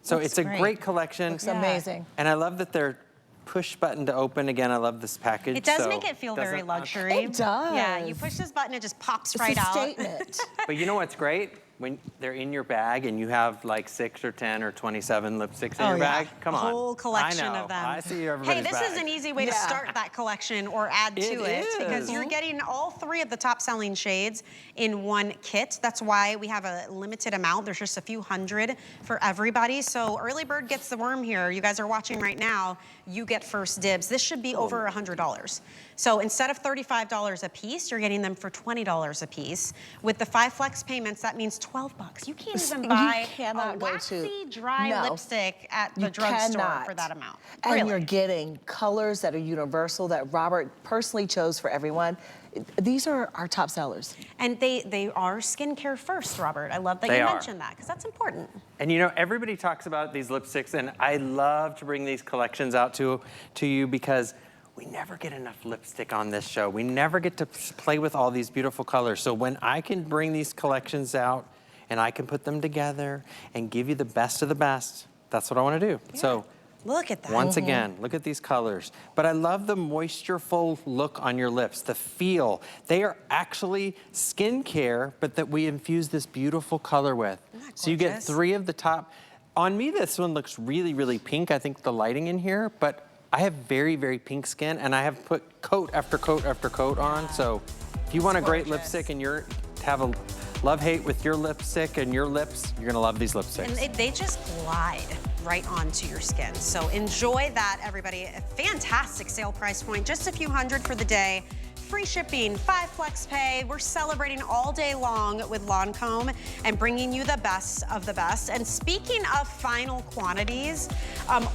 So it's a great collection. Looks amazing. And I love that they're push button to open. Again, I love this package. It does so make it feel very luxury. It does. Yeah, you push this button, it just pops It's right a out. statement. But you know what's great? when they're in your bag and you have like 6 or 10 or 27 lipsticks in your bag? Come a on. whole collection I know. of them. I see everybody's Hey, this bag. is an easy way to start that collection or add to it because you're getting all 3 of the top selling shades in one kit. That's why we have a limited amount. There's just a few hundred for everybody. So early bird gets the worm here. You guys are watching right now. You get first dibs. This should be over $100. So instead of $35 a piece, you're getting them for $20 a piece. With the 5 flex payments, that means $12. You can't even buy a waxy, dry lipstick at the drugstore for that amount. And you're getting colors that are universal that Robert personally chose for everyone. These are our top sellers. And they are skincare first, Robert. I love that you mentioned that because that's important. And you know, everybody talks about these lipsticks, and I love to bring these collections out to you because we never get enough lipstick on this show. We never get to play with all these beautiful colors. So when I can bring these collections out and I can put them together and give you the best of the best, that's what I want to do. Yeah. So look at that. Once again, look at these colors. But I love the moistureful look on your lips, the feel. They are actually skincare, but that we infuse this beautiful color with. So you get 3 of the top. On me, this one looks really, really pink. I think the lighting in here, but I have very, very pink skin, and I have put coat after coat after coat on. So if you want a great lipstick and have a love-hate with your lipstick and your lips, you're gonna love these lipsticks. And they just glide right onto your skin. So enjoy that, everybody. A fantastic sale price point, just a few hundred for the day. Free shipping, 5 flex pay. We're celebrating all day long with Lancome and bringing you the best of the best. And speaking of final quantities,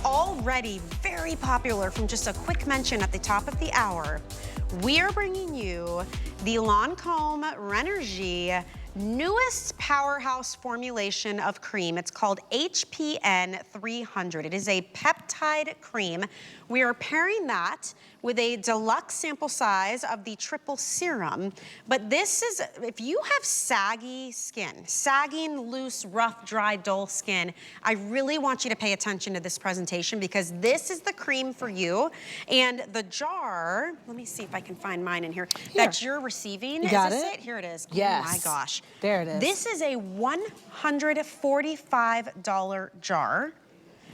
already very popular from just a quick mention at the top of the hour, we are bringing you the Lancome Renergie newest powerhouse formulation of cream. It's called HPN 300. It is a peptide cream. We are pairing that with a deluxe sample size of the triple serum. But this is, if you have saggy skin, sagging, loose, rough, dry, dull skin, I really want you to pay attention to this presentation because this is the cream for you. And the jar, let me see if I can find mine in here, that you're receiving. You got is this it? it? Here it is. Yes. Oh my gosh. There it is. This is a $145 jar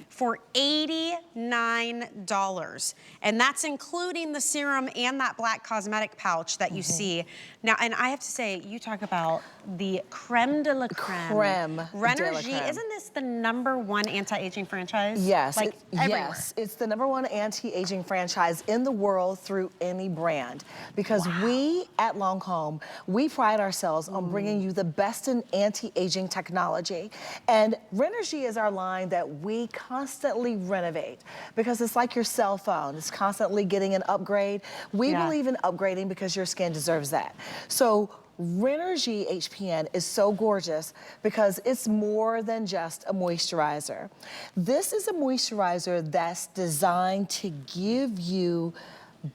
for $89. And that's including the serum and that black cosmetic pouch that you see. Now, and I have to say, you talk about the creme de la creme. Renergie, isn't this the #1 anti-aging franchise? Yes. Like everywhere. Yes, it's the #1 anti-aging franchise in the world through any brand. Because we at Lancome, we pride ourselves on bringing you the best in anti-aging technology. And Renergie is our line that we constantly renovate because it's like your cell phone. It's constantly getting an upgrade. We believe in upgrading because your skin deserves that. So Renergie HPN is so gorgeous because it's more than just a moisturizer. This is a moisturizer that's designed to give you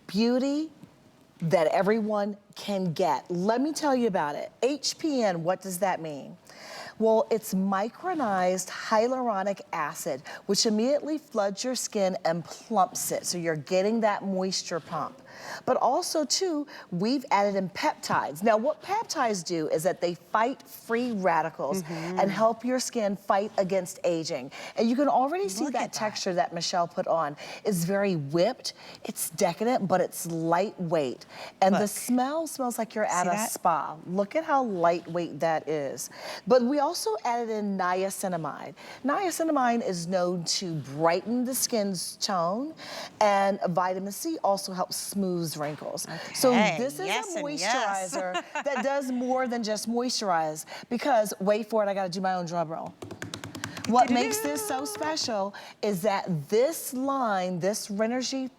beauty that everyone can get. Let me tell you about it. HPN, what does that mean? Well, it's micronized hyaluronic acid, which immediately floods your skin and plumps it, so you're getting that moisture pump. But also, too, we've added in peptides. Now, what peptides do is that they fight free radicals and help your skin fight against aging. And you can already see that texture that Michelle put on. It's very whipped, it's decadent, but it's lightweight. And the smell smells like you're at a spa. Look at how lightweight that is. But we also added in niacinamide. Niacinamide is known to brighten the skin's tone, and vitamin C also helps smooth wrinkles. So this is a moisturizer that does more than just moisturize because, wait for it, I gotta do my own drum roll. What makes this so special is that this line, this Renergie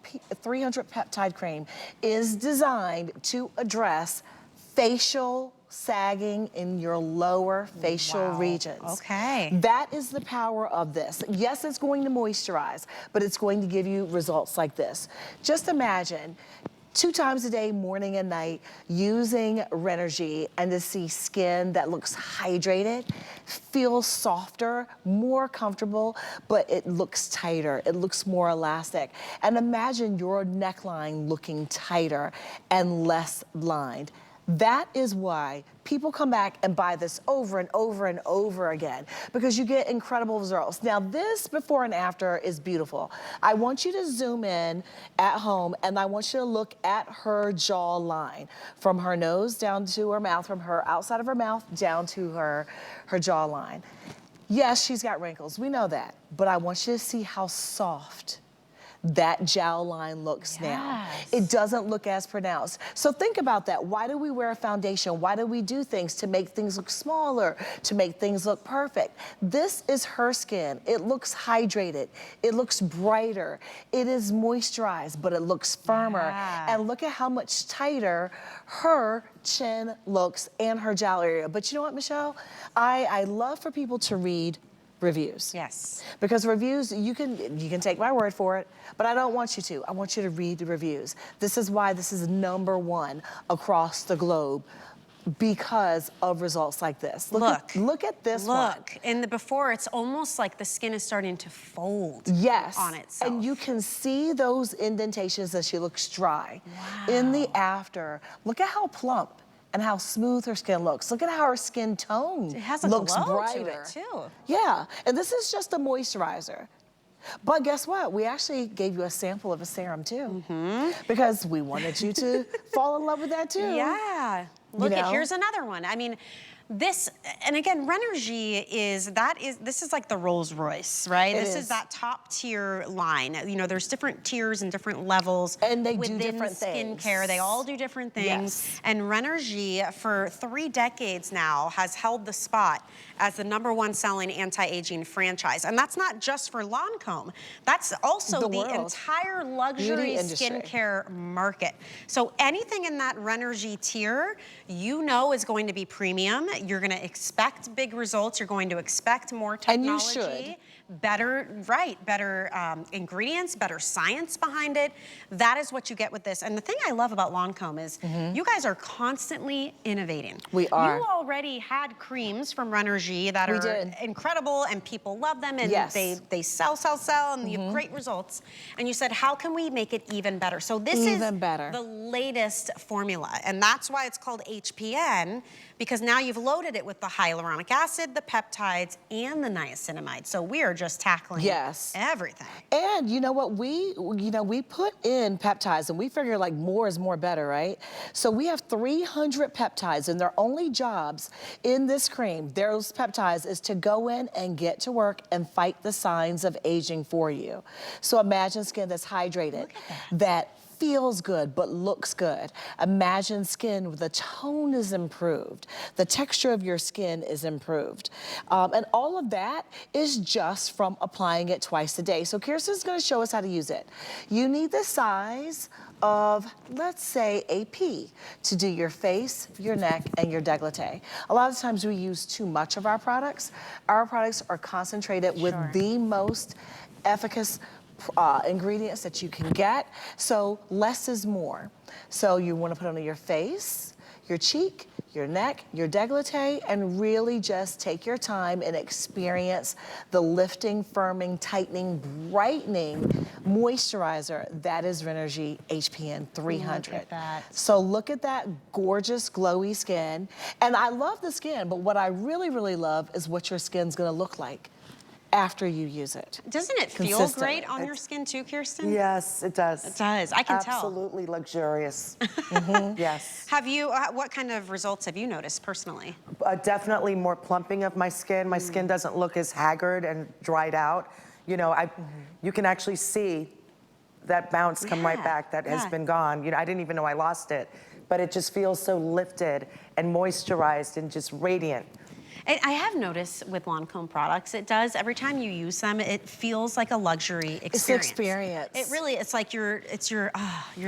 300 peptide cream, is designed to address facial sagging in your lower facial regions. That is the power of this. Yes, it's going to moisturize, but it's going to give you results like this. Just imagine 2 times a day, morning and night, using Renergie and to see skin that looks hydrated, feels softer, more comfortable, but it looks tighter, it looks more elastic. And imagine your neckline looking tighter and less lined. That is why people come back and buy this over and over and over again, because you get incredible results. Now, this before and after is beautiful. I want you to zoom in at home, and I want you to look at her jawline, from her nose down to her mouth, from her outside of her mouth down to her jawline. Yes, she's got wrinkles, we know that, but I want you to see how soft that jowline looks now. It doesn't look as pronounced. So think about that. Why do we wear a foundation? Why do we do things to make things look smaller, to make things look perfect? This is her skin. It looks hydrated. It looks brighter. It is moisturized, but it looks firmer. And look at how much tighter her chin looks and her jowl area. But you know what, Michelle? I love for people to read reviews. Yes. Because reviews, you can take my word for it, but I don't want you to. I want you to read the reviews. This is why this is #1 across the globe, because of results like this. Look at this one. Look, in the before, it's almost like the skin is starting to fold on itself. And you can see those indentations as she looks dry. In the after, look at how plump and how smooth her skin looks. Look at how her skin tone looks brighter. To it too. Yeah, and this is just a moisturizer. But guess what? We actually gave you a sample of a serum too, because we wanted you to fall in love with that too. Yeah. Look, here's another one. I mean, this, and again, Renergie this is like the Rolls Royce, right? This is that top tier line. You know, there's different tiers and different levels. And they do within different things. skincare. They all do different things. And Renergie, for 3 decades now, has held the spot as the #1 selling anti-aging franchise. And that's not just for Lancome. That's also the entire luxury skincare market. So anything in that Renergie tier, you know, is going to be premium. You're going to expect big results. You're going to expect more technology. And you should. Better ingredients, better science behind it. That is what you get with this. And the thing I love about Lancome is you guys are constantly innovating. We are. You already had creams from Renergie that are incredible, and people love them, and they sell, and you have great results. And you said, how can we make it even better? So this is the latest formula, and that's why it's called HPN, because now you've loaded it with the hyaluronic acid, the peptides, and the niacinamide. So we are just tackling everything. And you know what, we put in peptides, and we figure like more is more better, right? So we have 300 peptides, and their only jobs in this cream, those peptides, is to go in and get to work and fight the signs of aging for you. So imagine skin that's hydrated, that feels good but looks good. Imagine skin where the tone is improved, the texture of your skin is improved. And all of that is just from applying it twice a day. So Kirsten's gonna show us how to use it. You need the size of, let's say, a pea to do your face, your neck, and your décolleté. A lot of times we use too much of our products. Our products are concentrated with the most efficacious ingredients that you can get. So less is more. So you want to put it on your face, your cheek, your neck, your décolleté, and really just take your time and experience the lifting, firming, tightening, brightening moisturizer that is Renergie HPN 300. Look at that. So look at that gorgeous, glowy skin. And I love the skin, but what I really, really love is what your skin's gonna look like after you use it. Doesn't it feel great on your skin too, Kirsten? Yes, it does. It does. I can tell. Absolutely luxurious. Yes. Have you, what kind of results have you noticed personally? Definitely more plumping of my skin. My skin doesn't look as haggard and dried out. You know, you can actually see that bounce come right back that has been gone. You know, I didn't even know I lost it, but it just feels so lifted and moisturized and just radiant. I have noticed with Lancome products, it does, every time you use them, it feels like a luxury experience. It's an experience. It really, it's like your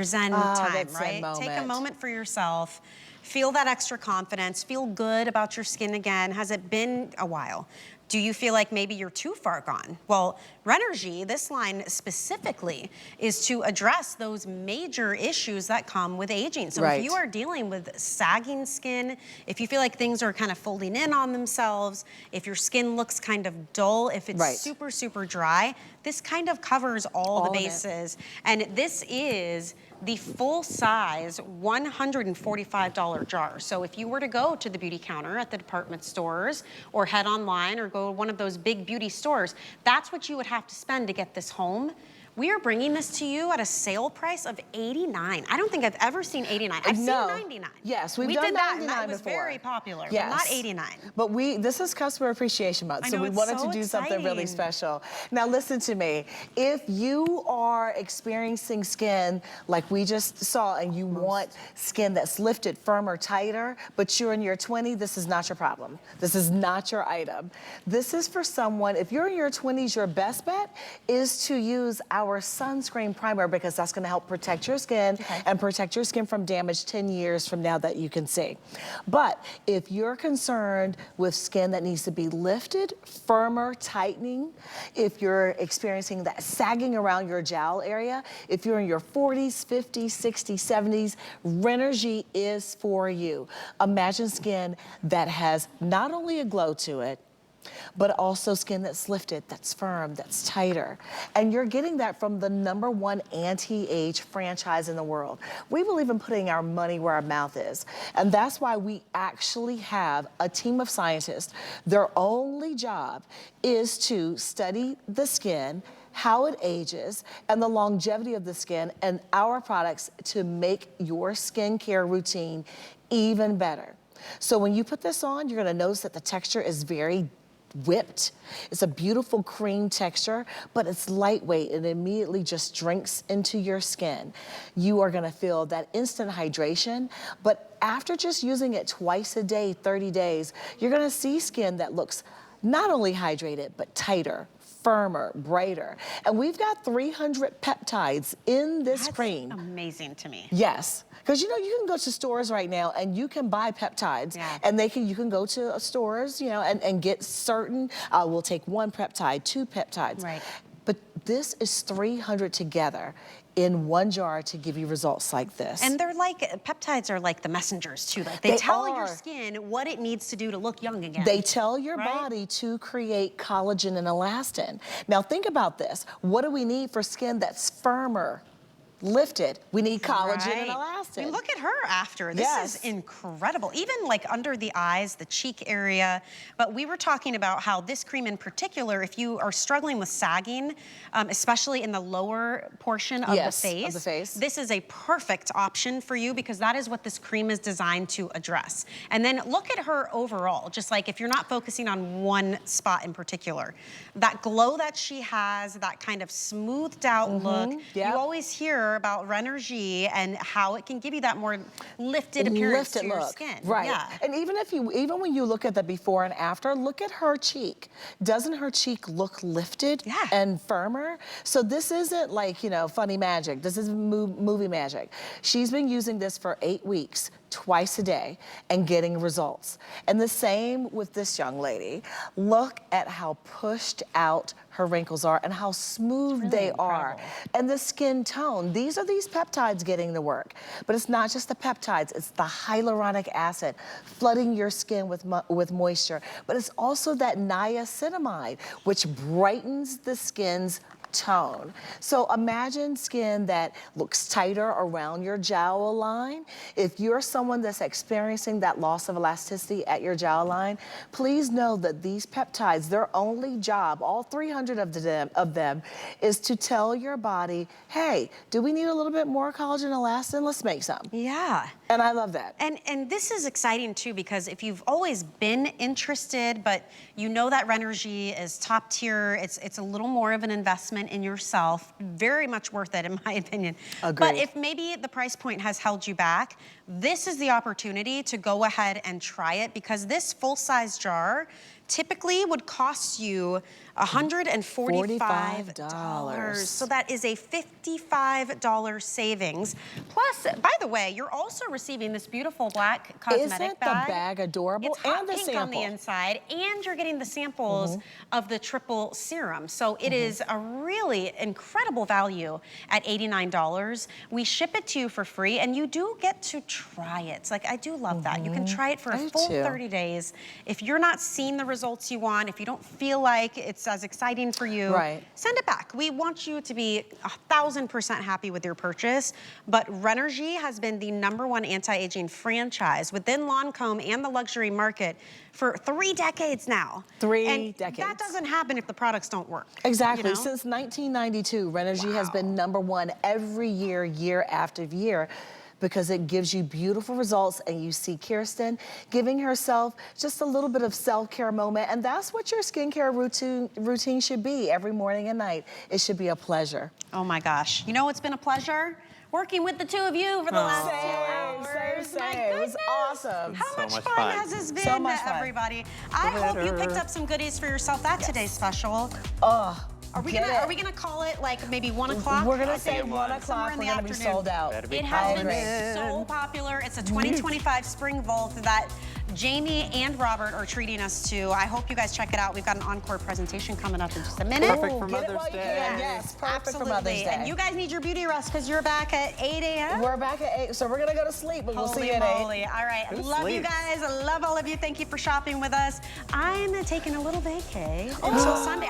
zen time, right? Take a moment for yourself, feel that extra confidence, feel good about your skin again. Has it been a while? Do you feel like maybe you're too far gone? Well, Renergie, this line specifically, is to address those major issues that come with aging. So if you are dealing with sagging skin, if you feel like things are kind of folding in on themselves, if your skin looks kind of dull, if it's super, super dry, this kind of covers all the bases. And this is the full-size $145 jar. So if you were to go to the beauty counter at the department stores or head online or go to one of those big beauty stores, that's what you would have to spend to get this home. We are bringing this to you at a sale price of $89. I don't think I've ever seen $89. I've seen $99. Yes, we did done that, $99 and that was before. very popular, yes. but not $89. But this is Customer Appreciation Month, so we wanted to do something really special. Now listen to me. If you are experiencing skin like we just saw and you want skin that's lifted, firmer, tighter, but you're in your 20s, this is not your problem. This is not your item. This is for someone, if you're in your 20s, your best bet is to use our sunscreen primer, because that's going to help protect your skin and protect your skin from damage 10 years from now that you can see. But if you're concerned with skin that needs to be lifted, firmer, tightening, if you're experiencing that sagging around your jowl area, if you're in your 40s, 50s, 60s, 70s, Renergy is for you. Imagine skin that has not only a glow to it, but also skin that's lifted, that's firm, that's tighter. And you're getting that from the #1 anti-age franchise in the world. We believe in putting our money where our mouth is. And that's why we actually have a team of scientists. Their only job is to study the skin, how it ages, and the longevity of the skin, and our products to make your skincare routine even better. So when you put this on, you're gonna notice that the texture is very whipped. It's a beautiful cream texture, but it's lightweight and immediately just drinks into your skin. You are gonna feel that instant hydration, but after just using it twice a day, 30 days, you're gonna see skin that looks not only hydrated, but tighter, firmer, brighter. And we've got 300 peptides in this cream. That's amazing to me. Yes, because you know, you can go to stores right now and you can buy peptides, and you can go to stores, you know, and get certain, we'll take 1 peptide, 2 peptides. Right. But this is 300 together in 1 jar to give you results like this. And they're like, peptides are like the messengers too. Like they tell your skin what it needs to do to look young again. They tell your body to create collagen and elastin. Now think about this. What do we need for skin that's firmer, lifted? We need collagen and elastin. I mean, look at her after. This is incredible. Even like under the eyes, the cheek area. But we were talking about how this cream in particular, if you are struggling with sagging, especially in the lower portion of the face, this is a perfect option for you, because that is what this cream is designed to address. And then look at her overall, just like if you're not focusing on one spot in particular. That glow that she has, that kind of smoothed out look. You always hear about Renergy and how it can give you that more lifted appearance to your skin. Right. Yeah. And even when you look at the before and after, look at her cheek. Doesn't her cheek look lifted and firmer? So this isn't like, you know, funny magic. This is movie magic. She's been using this for 8 weeks, twice a day, and getting results. And the same with this young lady. Look at how pushed out her wrinkles are and how smooth they are. And the skin tone. These are these peptides getting the work. But it's not just the peptides, it's the hyaluronic acid flooding your skin with moisture. But it's also that niacinamide, which brightens the skin's tone. So imagine skin that looks tighter around your jowl line. If you're someone that's experiencing that loss of elasticity at your jowl line, please know that these peptides, their only job, all 300 of them, is to tell your body, hey, do we need a little bit more collagen elastin? Let's make some. Yeah. And I love that. And this is exciting too, because if you've always been interested, but you know that Renergy is top tier, it's a little more of an investment in yourself, very much worth it in my opinion. Agreed. But if maybe the price point has held you back, this is the opportunity to go ahead and try it, because this full-size jar typically would cost you $145. So that is a $55 savings. Plus, by the way, you're also receiving this beautiful black cosmetic bag. Isn't the bag adorable? It's hot and the pink sample on the inside, and you're getting the samples of the triple serum. So it is a really incredible value at $89. We ship it to you for free, and you do get to try it. Like, I do love that. You can try it for a full 30 days. If you're not seeing the results you want, if you don't feel like it's as exciting for you, Right. send it back. We want you to be 1,000% happy with your purchase, but Renergy has been the #1 anti-aging franchise within Lancome and the luxury market for 3 decades now. 3 decades. That doesn't happen if the products don't work. Exactly. you know? Since 1992, Renergy has been #1 every year, year after year, because it gives you beautiful results. And you see Kirsten giving herself just a little bit of self-care moment. And that's what your skincare routine should be every morning and night. It should be a pleasure. Oh my gosh. You know, it's been a pleasure working with the two of you for the last 2 hours. My Same. It was goodness. awesome. How So much much fun fun. has this been, So much fun. everybody? I hope you picked up some goodies for yourself. That's today's special. Oh, Are we get gonna it. call it like maybe 1 o'clock? We're gonna I think say it 1 was. o'clock. in We're the gonna be afternoon. sold out. Better be It has been positive. so popular. It's a 2025 Spring Vault that Jamie and Robert are treating us to. I hope you guys check it out. We've got an encore presentation coming up in just a minute. Perfect for Get it Mother's while you Day. can. Yes, perfect Absolutely. for Mother's Day. And you guys need your beauty rest because you're back at 8 a.m. We're back at 8, so we're gonna go to sleep, but we'll see Holy you at 8. moly. All right. Who Love you sleeps? guys. I love all of you. Thank you for shopping with us. I'm taking a little vacay until Sunday.